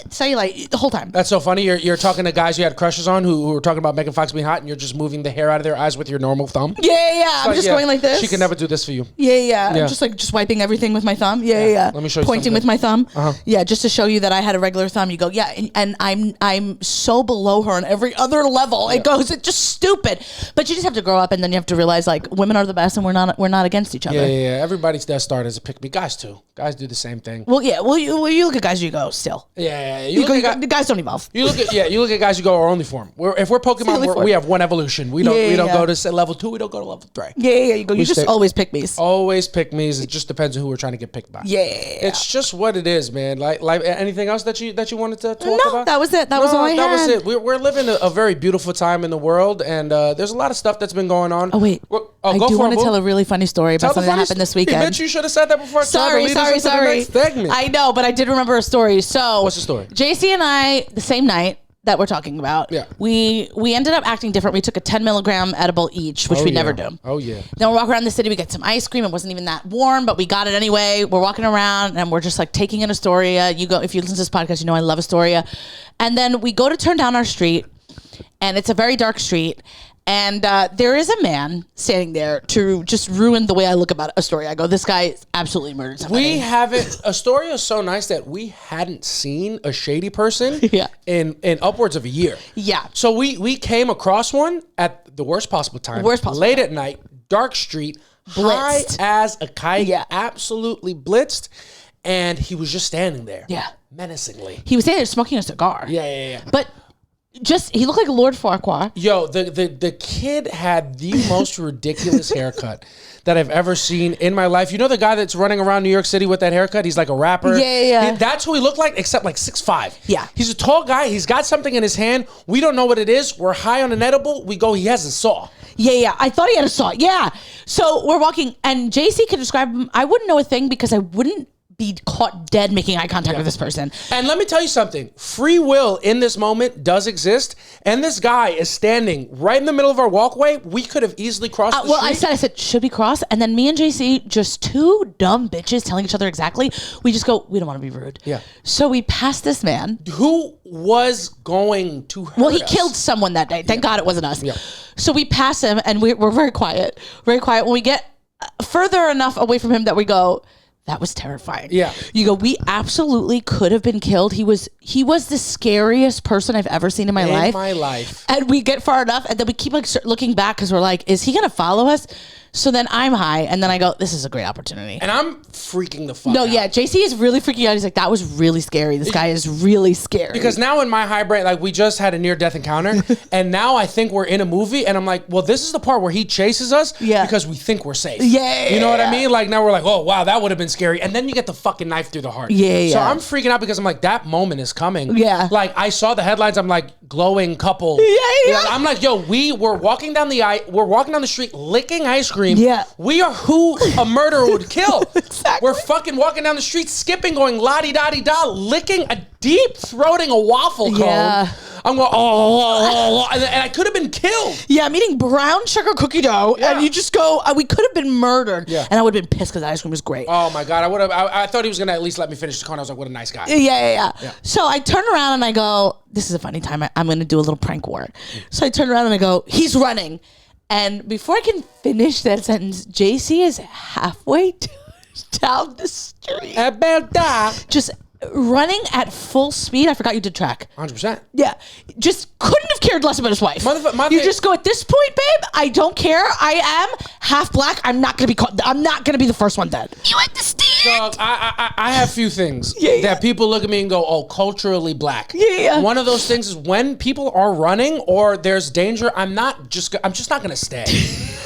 cellulite the whole time.
That's so funny. You're talking to guys you had crushes on who were talking about Megan Fox being hot, and you're just moving the hair out of their eyes with your normal thumb.
Yeah. I'm just going like this.
She can never do this for you.
Yeah. I'm just wiping everything with my thumb. Yeah.
Let me show you
pointing
something.
with my thumb. Yeah, just to show you that I had a regular thumb. You go, and I'm so below her on every other level. It goes, it's just stupid. But you just have to grow up, and then you have to realize like women are the best, and we're not against each other.
Yeah. Everybody does start as a pick me. Guys too. Guys do the same thing.
Well, yeah. Well, you look at guys, you go still.
Yeah.
The guys don't evolve.
You look at guys, you go our only form. If we're Pokemon, we have one evolution. We don't go to level 2. We don't go to level 3.
Yeah. You go. You just always pick me's.
Always pick me's. It just depends on who we're trying to get picked by.
Yeah.
It's just what it is, man. Like anything else that you wanted to talk about?
No, that was it. That was all I had.
That was it. We're living a very beautiful time in the world, and there's a lot of stuff that's been going on.
Oh wait. I do want to tell a really funny story about something that happened this weekend.
Bitch, you should have said that before.
Sorry. I know, but I did remember a story. So
what's the story?
JC and I, the same night that we're talking about, we ended up acting different. We took a 10 milligram edible each, which we never do.
Oh yeah.
Then we walk around the city. We get some ice cream. It wasn't even that warm, but we got it anyway. We're walking around and we're just like taking in Astoria. You go, if you listen to this podcast, you know I love Astoria. And then we go to turn down our street, and it's a very dark street. And there is a man standing there to just ruin the way I look about Astoria. I go, this guy absolutely murdered somebody.
Astoria is so nice that we hadn't seen a shady person in upwards of a year.
Yeah.
So we came across one at the worst possible time. Late at night, dark street, blitzed. High as a kite, absolutely blitzed. And he was just standing there.
Yeah.
Menacingly.
He was standing there smoking a cigar.
Yeah.
But he looked like Lord Farquaad.
Yo, the kid had the most ridiculous haircut that I've ever seen in my life. You know the guy that's running around New York City with that haircut? He's like a rapper.
Yeah.
That's who he looked like, except like 6'5".
Yeah.
He's a tall guy. He's got something in his hand. We don't know what it is. We're high on an edible. We go, he has a saw.
Yeah. I thought he had a saw. Yeah. So we're walking, and JC could describe him. I wouldn't know a thing because I wouldn't be caught dead making eye contact with this person.
And let me tell you something. Free will in this moment does exist. And this guy is standing right in the middle of our walkway. We could have easily crossed the street.
I said, should we cross? And then me and JC, just two dumb bitches telling each other exactly. We just go, we don't want to be rude.
Yeah.
So we passed this man.
Who was going to hurt
Well, he
us.
killed someone that day. Thank God it wasn't us.
Yeah.
So we pass him, and we're very quiet. Very quiet. When we get further enough away from him that we go, that was terrifying.
Yeah.
You go, we absolutely could have been killed. He was the scariest person I've ever seen in my life. And we get far enough, and then we keep like looking back because we're like, is he going to follow us? So then I'm high, and then I go, this is a great opportunity.
And I'm freaking the fuck out.
Yeah, JC is really freaking out. He's like, that was really scary. This guy is really scary.
Because now in my high brain, like we just had a near-death encounter, and now I think we're in a movie, and I'm like, well, this is the part where he chases us because we think we're safe.
Yeah.
You know what I mean? Like now we're like, oh, wow, that would have been scary. And then you get the fucking knife through the heart.
Yeah.
So I'm freaking out because I'm like, that moment is coming.
Yeah.
Like I saw the headlines, I'm like, glowing couple.
Yeah.
I'm like, yo, we were walking down the street licking ice cream.
Yeah.
We are who a murderer would kill.
Exactly.
We're fucking walking down the street, skipping, going la-di-da-di-da, licking a deep throating a waffle cone.
Yeah.
I'm going, oh, and I could have been killed.
Yeah, I'm eating brown sugar cookie dough, and you just go, we could have been murdered. Yeah. And I would have been pissed because the ice cream was great.
Oh my God, I thought he was going to at least let me finish the cone. I was like, what a nice guy.
Yeah. So I turn around and I go, this is a funny time. I'm going to do a little prank war. So I turn around and I go, he's running. And before I can finish that sentence, JC is halfway down the street. Just running at full speed. I forgot you did track.
100%.
Yeah. Just couldn't have cared less about his wife. You just go, at this point, babe, I don't care. I am half black. I'm not going to be caught. I'm not going to be the first one dead. You understand?
So I have few things that people look at me and go, oh, culturally black.
Yeah.
One of those things is when people are running or there's danger, I'm just not going to stay.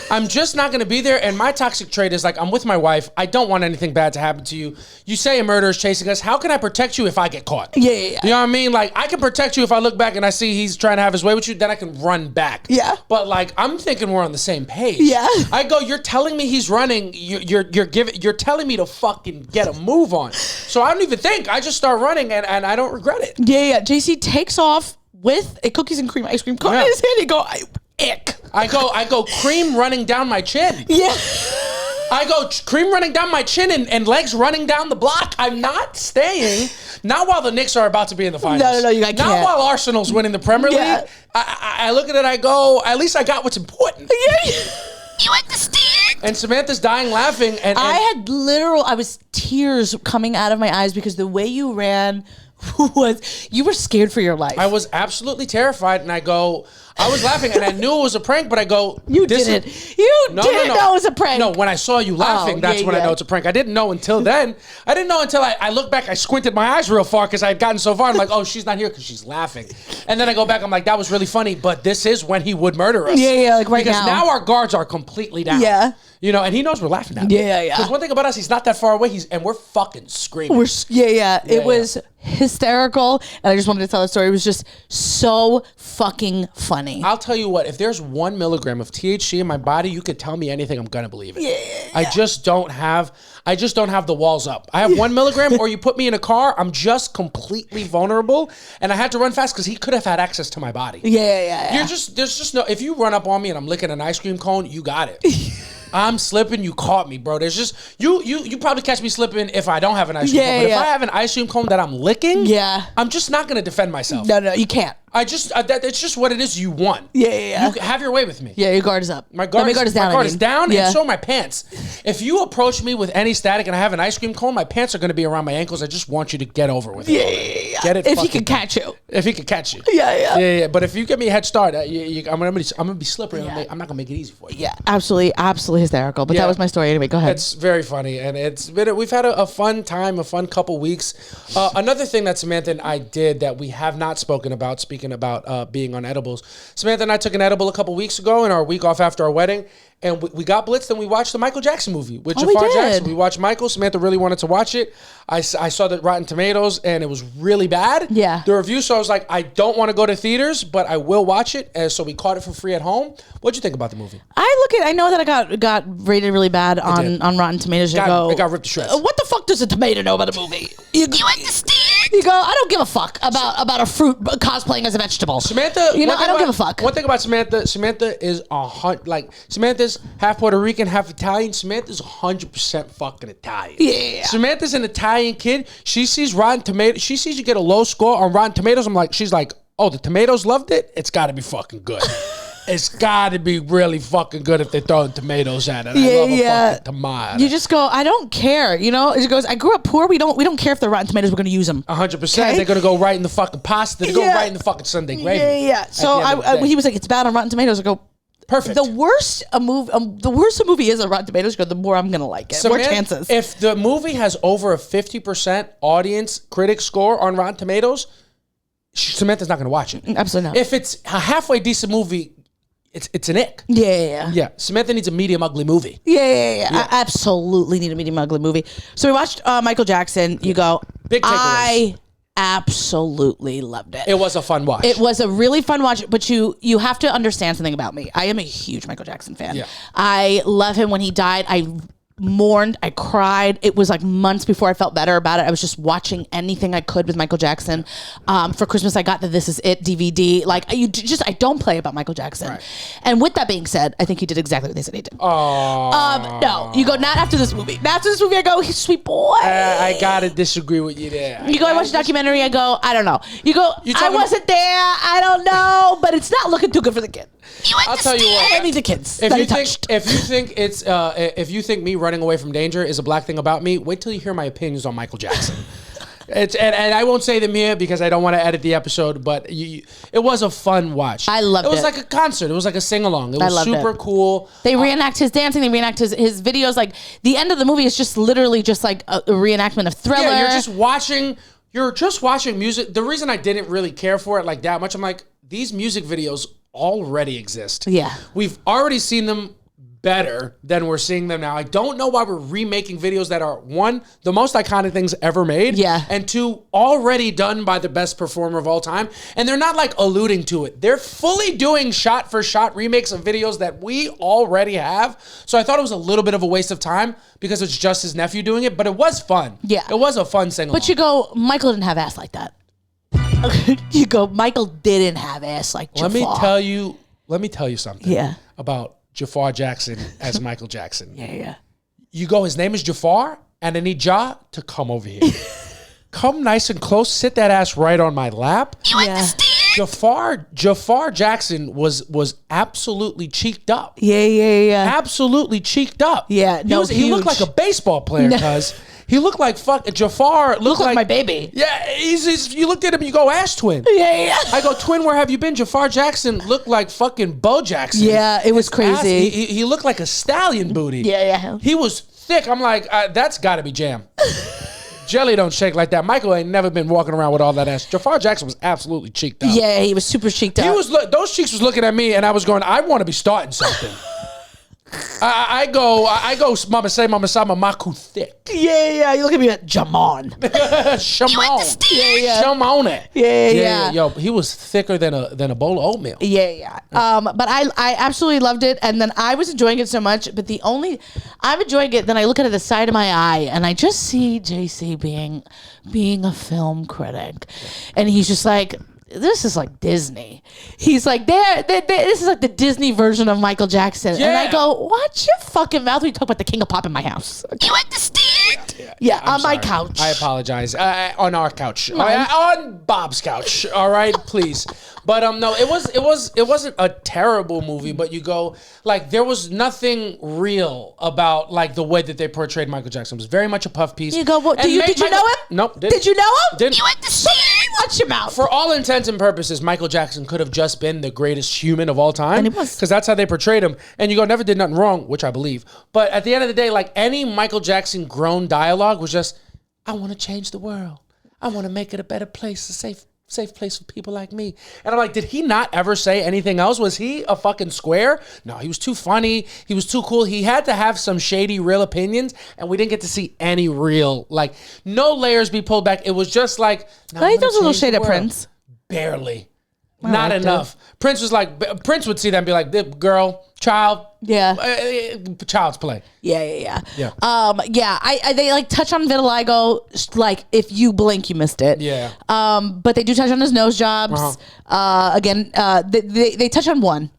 I'm just not going to be there. And my toxic trait is like, I'm with my wife. I don't want anything bad to happen to you. You say a murderer is chasing us. How can I protect you if I get caught?
Yeah.
You know what I mean? Like, I can protect you if I look back and I see he's trying to have his way with you, then I can run back.
Yeah.
But like, I'm thinking we're on the same page.
Yeah.
I go, you're telling me he's running. You're telling me to fucking get a move on. So I don't even think. I just start running and I don't regret it.
Yeah. JC takes off with a cookies and cream ice cream cone in his hand. He go, ick.
I go cream running down my chin.
Yeah.
I go cream running down my chin and legs running down the block. I'm not staying. Not while the Knicks are about to be in the finals.
No, you can't.
Not while Arsenal's winning the Premier League. I look at it, I go, at least I got what's important.
Yeah. You understand?
And Samantha's dying laughing. And
I was tears coming out of my eyes because the way you ran you were scared for your life.
I was absolutely terrified, and I was laughing, and I knew it was a prank, but I go,
You didn't know it was a prank.
No, when I saw you laughing, that's when I know it's a prank. I didn't know until then. I didn't know until I looked back, I squinted my eyes real far because I had gotten so far. I'm like, oh, she's not here because she's laughing. And then I go back, I'm like, that was really funny, but this is when he would murder us.
Yeah, like right now.
Because now our guards are completely down.
Yeah.
You know, and he knows we're laughing at him.
Yeah.
Because one thing about us, he's not that far away, and we're fucking screaming.
It was hysterical, and I just wanted to tell the story. It was just so fucking funny.
I'll tell you what, if there's 1 milligram of THC in my body, you could tell me anything, I'm gonna believe it.
Yeah.
I just don't have the walls up. I have 1 milligram, or you put me in a car, I'm just completely vulnerable, and I had to run fast because he could have had access to my body.
Yeah.
There's just no, if you run up on me and I'm licking an ice cream cone, you got it. I'm slipping, you caught me, bro. There's just you probably catch me slipping if I don't have an ice cream cone. But if I have an ice cream cone that I'm licking, I'm just not gonna defend myself.
No, you can't.
It's just what it is. You won.
Yeah.
You have your way with me.
Yeah, your guard is up.
My guard is down. My guard is down,
and
so are my pants. If you approach me with any static and I have an ice cream cone, my pants are going to be around my ankles. I just want you to get over with it.
Yeah.
Get it.
If he can catch you.
If he can catch you.
Yeah.
But if you give me a head start, I'm gonna be slippery. Yeah. I'm not gonna make it easy for you.
Yeah, absolutely hysterical. But that was my story anyway. Go ahead.
It's very funny, and we've had a fun time, a fun couple weeks. Another thing that Samantha and I did that we have not spoken about, speaking about being on edibles. Samantha and I took an edible a couple weeks ago in our week off after our wedding, and we got blitzed and we watched the Michael Jackson movie with Jafar Jackson. We watched Michael. Samantha really wanted to watch it. I saw the Rotten Tomatoes and it was really bad.
Yeah.
The review, so I was like, I don't want to go to theaters, but I will watch it. And so we caught it for free at home. What'd you think about the movie?
I know that it got rated really bad on Rotten Tomatoes.
It got ripped to shreds.
What the fuck does a tomato know about a movie? You understand? You go, I don't give a fuck about a fruit cosplaying as a vegetable.
Samantha,
I don't give a fuck.
One thing about Samantha is Samantha's half Puerto Rican, half Italian. Samantha's 100% fucking Italian.
Yeah.
Samantha's an Italian kid. She sees Rotten Tomatoes. She sees you get a low score on Rotten Tomatoes. She's like, oh, the tomatoes loved it? It's got to be fucking good. It's got to be really fucking good if they're throwing tomatoes at it. I love a fucking tomato.
You just go, I don't care. You know, it goes, I grew up poor. We don't care if they're Rotten Tomatoes. We're going to use them.
100%. Okay? They're going to go right in the fucking pasta. They go right in the fucking Sunday gravy.
Yeah. So he was like, it's bad on Rotten Tomatoes. I go,
perfect.
The worse a movie is on Rotten Tomatoes, the more I'm gonna like it. So more chances.
If the movie has over a 50% audience critic score on Rotten Tomatoes, Samantha's not gonna watch it.
Absolutely not.
If it's a halfway decent movie, it's an ick.
Yeah.
Samantha needs a medium ugly movie.
Yeah. I absolutely need a medium ugly movie. So we watched Michael Jackson. You go.
Big takeaways.
I absolutely loved it.
It was a fun watch.
It was a really fun watch, but you have to understand something about me. I am a huge Michael Jackson fan.
Yeah.
I love him. When he died, I mourned, I cried. It was like months before I felt better about it. I was just watching anything I could with Michael Jackson. For Christmas, I got the This Is It DVD. Like I don't play about Michael Jackson. Right. And with that being said, I think he did exactly what they said he did. No, you go, not after this movie. Not after this movie, I go, he's a sweet boy.
I gotta disagree with you there.
You go, I watched a documentary, I go, I don't know. You go, I wasn't there, I don't know, but it's not looking too good for the kid.
I'll tell you what.
Only the kids.
If you think me running away from danger is a black thing about me, wait till you hear my opinions on Michael Jackson. And I won't say them here because I don't want to edit the episode, but it was a fun watch.
I loved it.
It was like a concert. It was like a sing-along. It was super cool.
They reenact his dancing. They reenact his videos. Like, the end of the movie is just literally just like a reenactment of Thriller.
Yeah, you're just watching music. The reason I didn't really care for it like that much, I'm like, these music videos already exist.
Yeah.
We've already seen them better than we're seeing them now. I don't know why we're remaking videos that are, one, the most iconic things ever made, and two, already done by the best performer of all time. And they're not like alluding to it. They're fully doing shot for shot remakes of videos that we already have. So I thought it was a little bit of a waste of time because it's just his nephew doing it, but it was fun.
Yeah.
It was a fun sing-along.
But you go, Michael didn't have ass like that. You go, Michael didn't have ass like Jafar.
Let me tell you something.
Yeah.
About Jafar Jackson as Michael Jackson.
Yeah.
you go, his name is Jafar, and I need Ja to come over here. Come nice and close, sit that ass right on my lap.
You understand?
Jafar Jackson was absolutely cheeked up.
Yeah.
Absolutely cheeked up.
Yeah,
he looked like a baseball player, cuz. He looked like Jafar looked like
my baby.
Yeah, you looked at him, you go, Ash Twin.
Yeah.
I go, Twin, where have you been? Jafar Jackson looked like fucking Bo Jackson.
Yeah, it was crazy.
He looked like a stallion booty.
Yeah.
He was thick. I'm like, that's got to be jam. Jelly don't shake like that. Michael ain't never been walking around with all that ass. Jafar Jackson was absolutely cheeked up.
Yeah, he was super cheeked up.
Those cheeks was looking at me, and I was going, I want to be starting something. I go, Mama say, Mama Sama, Maku thick.
Yeah. You look at me at Jamon.
Shamon.
Yeah.
Shamon.
Yeah.
Yo, he was thicker than a bowl of oatmeal.
Yeah. But I absolutely loved it, and then I was enjoying it so much. But I'm enjoying it. Then I look at the side of my eye, and I just see JC being a film critic, and he's just like, this is like Disney. He's like, this is like the Disney version of Michael Jackson. Yeah. And I go, watch your fucking mouth when you talk about the king of pop in my house.
You understand?
Yeah, on my couch.
I apologize. On our couch. On Bob's couch. All right, please. But no, it wasn't a terrible movie, but you go, like, there was nothing real about, like, the way that they portrayed Michael Jackson. It was very much a puff piece.
You go, well, did you know him?
Nope.
Did you know him?
Didn't.
You understand?
Watch your mouth.
For all intents and purposes, Michael Jackson could have just been the greatest human of all time.
And he was.
Because that's how they portrayed him. And you go, never did nothing wrong, which I believe. But at the end of the day, like, any Michael Jackson grown dialogue was just, I want to change the world. I want to make it a better place, a safe place for people like me. And I'm like, did he not ever say anything else? Was he a fucking square? No, he was too funny. He was too cool. He had to have some shady, real opinions, and we didn't get to see any real, like, no layers be pulled back. It was just like,
no, he throws a little shade at Prince.
Barely. Not enough. Prince was like, Prince would see that and be like, girl, child.
Yeah.
Child's play.
Yeah. They like touch on vitiligo, like if you blink, you missed it.
Yeah.
But they do touch on his nose jobs. Again, they touch on one.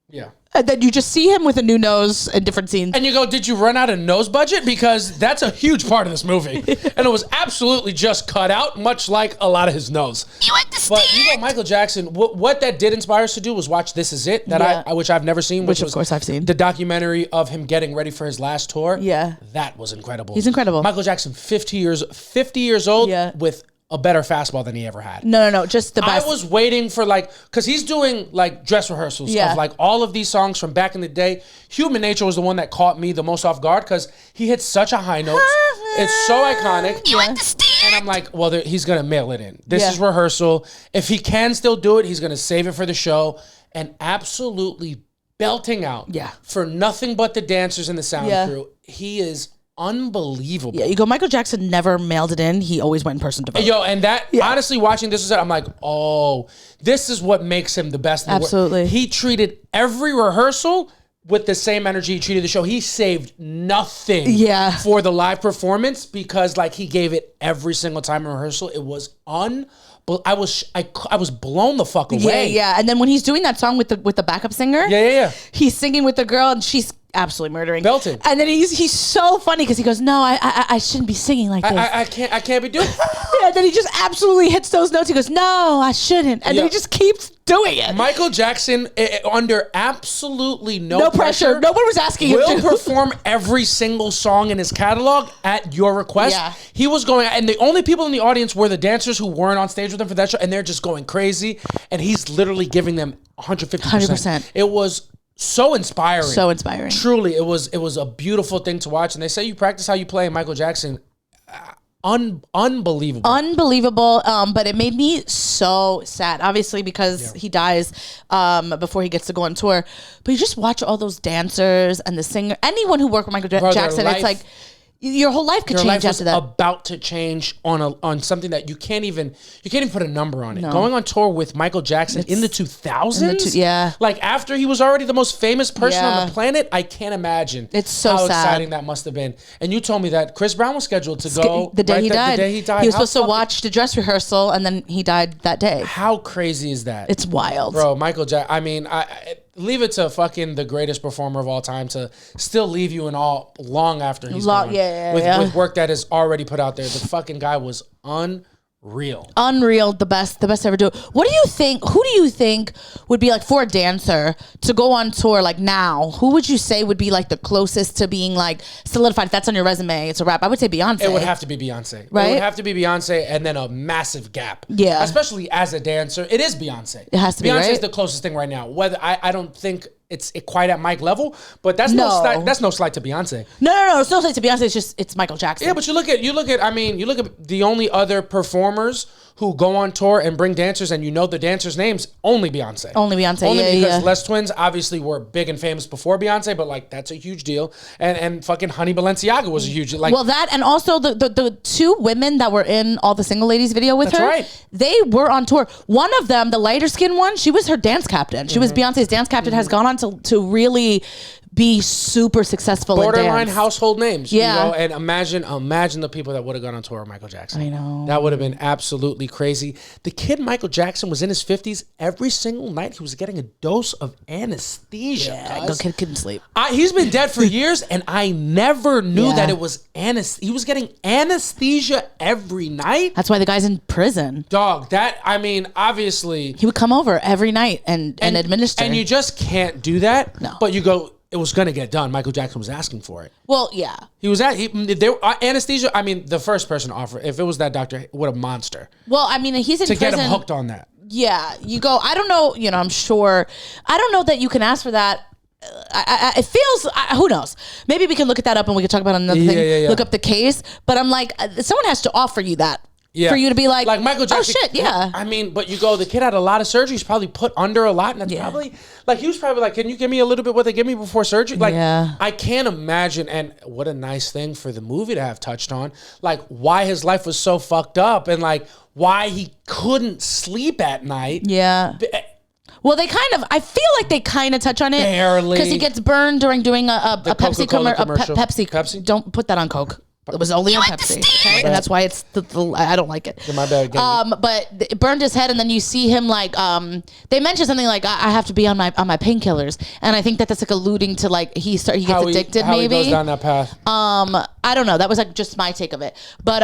Yeah.
And then you just see him with a new nose in different scenes.
And you go, did you run out of nose budget? Because that's a huge part of this movie. And it was absolutely just cut out, much like a lot of his nose.
You understand?
But you know, Michael Jackson, what that did inspire us to do was watch This Is It, which I've never seen.
Which of course I've seen.
The documentary of him getting ready for his last tour.
Yeah.
That was incredible.
He's incredible.
Michael Jackson, 50 years old with a better fastball than he ever had.
No, just the best.
I was waiting for, like, because he's doing like dress rehearsals of like all of these songs from back in the day. Human Nature was the one that caught me the most off guard because he hit such a high note. It's so iconic.
You understand?
And I'm like, well, he's going to mail it in. This is rehearsal. If he can still do it, he's going to save it for the show. And absolutely belting out for nothing but the dancers and the sound crew. He is unbelievable.
Yeah, you go, Michael Jackson never mailed it in. He always went in person to vote.
Yo, and that, honestly, watching This Is It, I'm like, oh, this is what makes him the best in the world.
Absolutely.
He treated every rehearsal with the same energy he treated the show. He saved nothing for the live performance because, like, he gave it every single time in rehearsal. It was I was blown the fuck away.
Yeah. And then when he's doing that song with the backup singer, he's singing with the girl and she's absolutely murdering.
Belting.
And then he's so funny because he goes, no, I shouldn't be singing like this.
I can't be doing
And then he just absolutely hits those notes. He goes, no, I shouldn't. And then he just keeps doing it.
Michael Jackson, under absolutely no pressure.
No one was asking him to.
Will perform every single song in his catalog at your request.
Yeah.
He was going, and the only people in the audience were the dancers who weren't on stage with him for that show, and they're just going crazy. And he's literally giving them 150%.
100%.
It was so inspiring.
So inspiring.
Truly, it was a beautiful thing to watch. And they say you practice how you play. Michael Jackson, unbelievable.
But it made me so sad, obviously, because he dies before he gets to go on tour. But you just watch all those dancers and the singer, anyone who worked with Michael Jackson, it's like your whole life could change after that.
About to change on something that you can't even put a number on it. No. Going on tour with Michael Jackson in the 2000s, like after he was already the most famous person on the planet, I can't imagine.
It's so
how
sad.
Exciting that must have been. And you told me that Chris Brown was scheduled to go
the day he died.
The day he died.
He was supposed to watch the dress rehearsal, and then he died that day.
How crazy is that?
It's wild,
bro. Michael Jackson. I mean, leave it to fucking the greatest performer of all time to still leave you in awe long after he's gone. With work that is already put out there. The fucking guy was unreal, the best ever do it. Who do you think would be like, for a dancer to go on tour like now, who would you say would be like the closest to being like solidified? If that's on your resume, it's a rap. I would say Beyonce. It would have to be Beyonce, right? It would have to be Beyonce, and then a massive gap. Yeah, especially as a dancer, it is Beyonce. It has to be. Beyonce is the closest thing right now. Whether I don't think it's quite at Mike level, but that's no slight to Beyonce. No, it's no slight to Beyonce. It's Michael Jackson. Yeah, but you look at the only other performers who go on tour and bring dancers, and you know the dancers' names, only Beyonce. Only because Les Twins obviously were big and famous before Beyonce, but like that's a huge deal. And fucking Honey Balenciaga was a huge like. Well, that and also the two women that were in all the Single Ladies video with her. Right. They were on tour. One of them, the lighter skinned one, she was her dance captain. She was Beyonce's dance captain. Has gone on to really be super successful. Borderline household names. Yeah. You know? And imagine the people that would have gone on tour with Michael Jackson. I know. That would have been absolutely crazy. The kid Michael Jackson was in his 50s. Every single night he was getting a dose of anesthesia. Yeah, the kid couldn't sleep. He's been dead for years, and I never knew that it was anesthesia. He was getting anesthesia every night. That's why the guy's in prison. Dog, obviously. He would come over every night and administer. And you just can't do that. No. But you go, it was going to get done. Michael Jackson was asking for it. Well, yeah. He was anesthesia. The first person to offer, if it was that doctor, what a monster. Well, he's in prison. To get him hooked on that. Yeah. You go, I don't know, I'm sure. I don't know that you can ask for that. It feels, who knows? Maybe we can look at that up and we can talk about another thing. Yeah. Look up the case. But I'm like, someone has to offer you that. Yeah. For you to be like Michael Jackson. Oh shit, yeah. But you go, the kid had a lot of surgeries, probably put under a lot, and that's probably he was probably like, can you give me a little bit what they give me before surgery? I can't imagine. And what a nice thing for the movie to have touched on, why his life was so fucked up, and why he couldn't sleep at night. Yeah. Well, I feel like they kind of touch on it. Barely. Because he gets burned during doing a Pepsi commercial. Pepsi. Don't put that on Coke. It was only on Pepsi, okay? And that's why it's I don't like it. Yeah, my bad. But it burned his head, and then you see him they mentioned something like, I have to be on my painkillers, and I think that's alluding to he gets addicted. How maybe he goes down that path. I don't know. That was just my take of it. But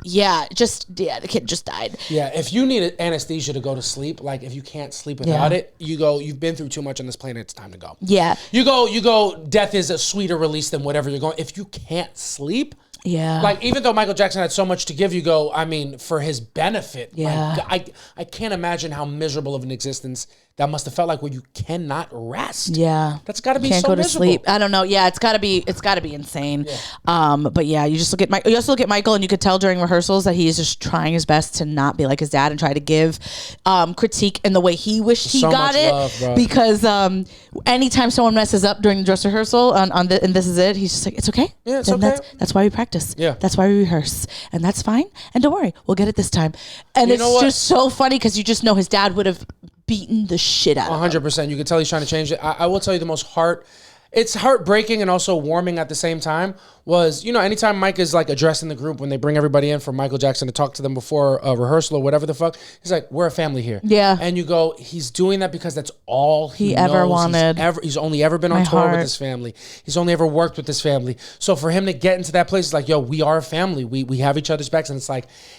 the kid just died. Yeah, if you need anesthesia to go to sleep, if you can't sleep without it, you go, you've been through too much on this planet. It's time to go. Yeah. You go. Death is a sweeter release than whatever you're going. If you can't sleep. Yeah. Even though Michael Jackson had so much to give, you go, for his benefit. Yeah. I can't imagine how miserable of an existence that must have felt like, where you cannot rest. Yeah. That's got to be so miserable. Can't go to sleep. I don't know. Yeah, it's got to be insane. Yeah. But yeah, you also look at Michael, and you could tell during rehearsals that he is just trying his best to not be like his dad and try to give critique in the way he wished he got it. Love, because anytime someone messes up during the dress rehearsal and this is it, he's just like, it's okay. Yeah, it's okay. That's why we practice. Yeah. That's why we rehearse. And that's fine. And don't worry, we'll get it this time. And it's just so funny because you just know his dad would have beaten the shit out of him. 100%. You can tell he's trying to change it. I will tell you it's heartbreaking and also warming at the same time was, anytime Mike is addressing the group when they bring everybody in for Michael Jackson to talk to them before a rehearsal or whatever the fuck, he's like, we're a family here. Yeah. And you go, he's doing that because that's all he ever wanted. He's only ever been on tour with his family. He's only ever worked with his family. So for him to get into that place, it's like, yo, we are a family. We have each other's backs. And it's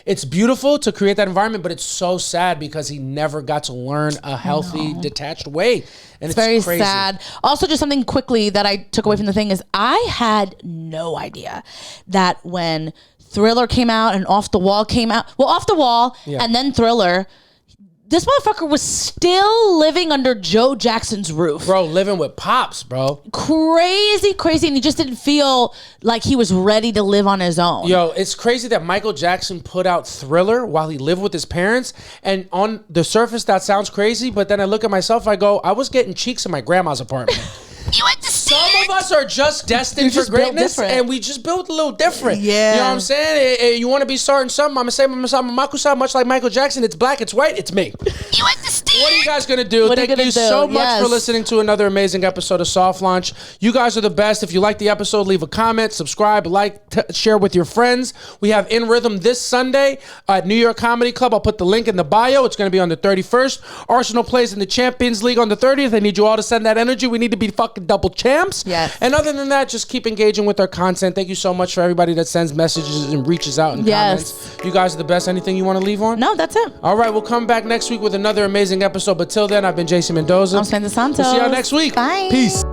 it's beautiful to create that environment, but it's so sad because he never got to learn a healthy, detached way. And it's very crazy. Sad. Also, just something quickly that I took away from the thing is I had no idea that when Thriller came out and Off the Wall came out, Off the Wall and then Thriller, this motherfucker was still living under Joe Jackson's roof. Bro, living with Pops, bro. Crazy. And he just didn't feel like he was ready to live on his own. Yo, it's crazy that Michael Jackson put out Thriller while he lived with his parents. And on the surface, that sounds crazy. But then I look at myself, I go, I was getting cheeks in my grandma's apartment. You Some of us are just destined for greatness, and we just built a little different. Yeah. You know what I'm saying? You want to be starting something, I'm going to say, much like Michael Jackson, it's black, it's white, it's me. You understand? What are you guys going to do? Thank you so much for listening to another amazing episode of Soft Launch. You guys are the best. If you like the episode, leave a comment, subscribe, share with your friends. We have In Rhythm this Sunday at New York Comedy Club. I'll put the link in the bio. It's going to be on the 31st. Arsenal plays in the Champions League on the 30th. I need you all to send that energy. We need to be fucking double champs.
Yes.
And other than that, just keep engaging with our content. Thank you so much for everybody that sends messages and reaches out in comments. You guys are the best. Anything you want to leave on?
No, that's it.
All right, we'll come back next week with another amazing episode. But till then, I've been Jason Mendoza.
I'm Samantha Santos.
We'll see y'all next week.
Bye.
Peace.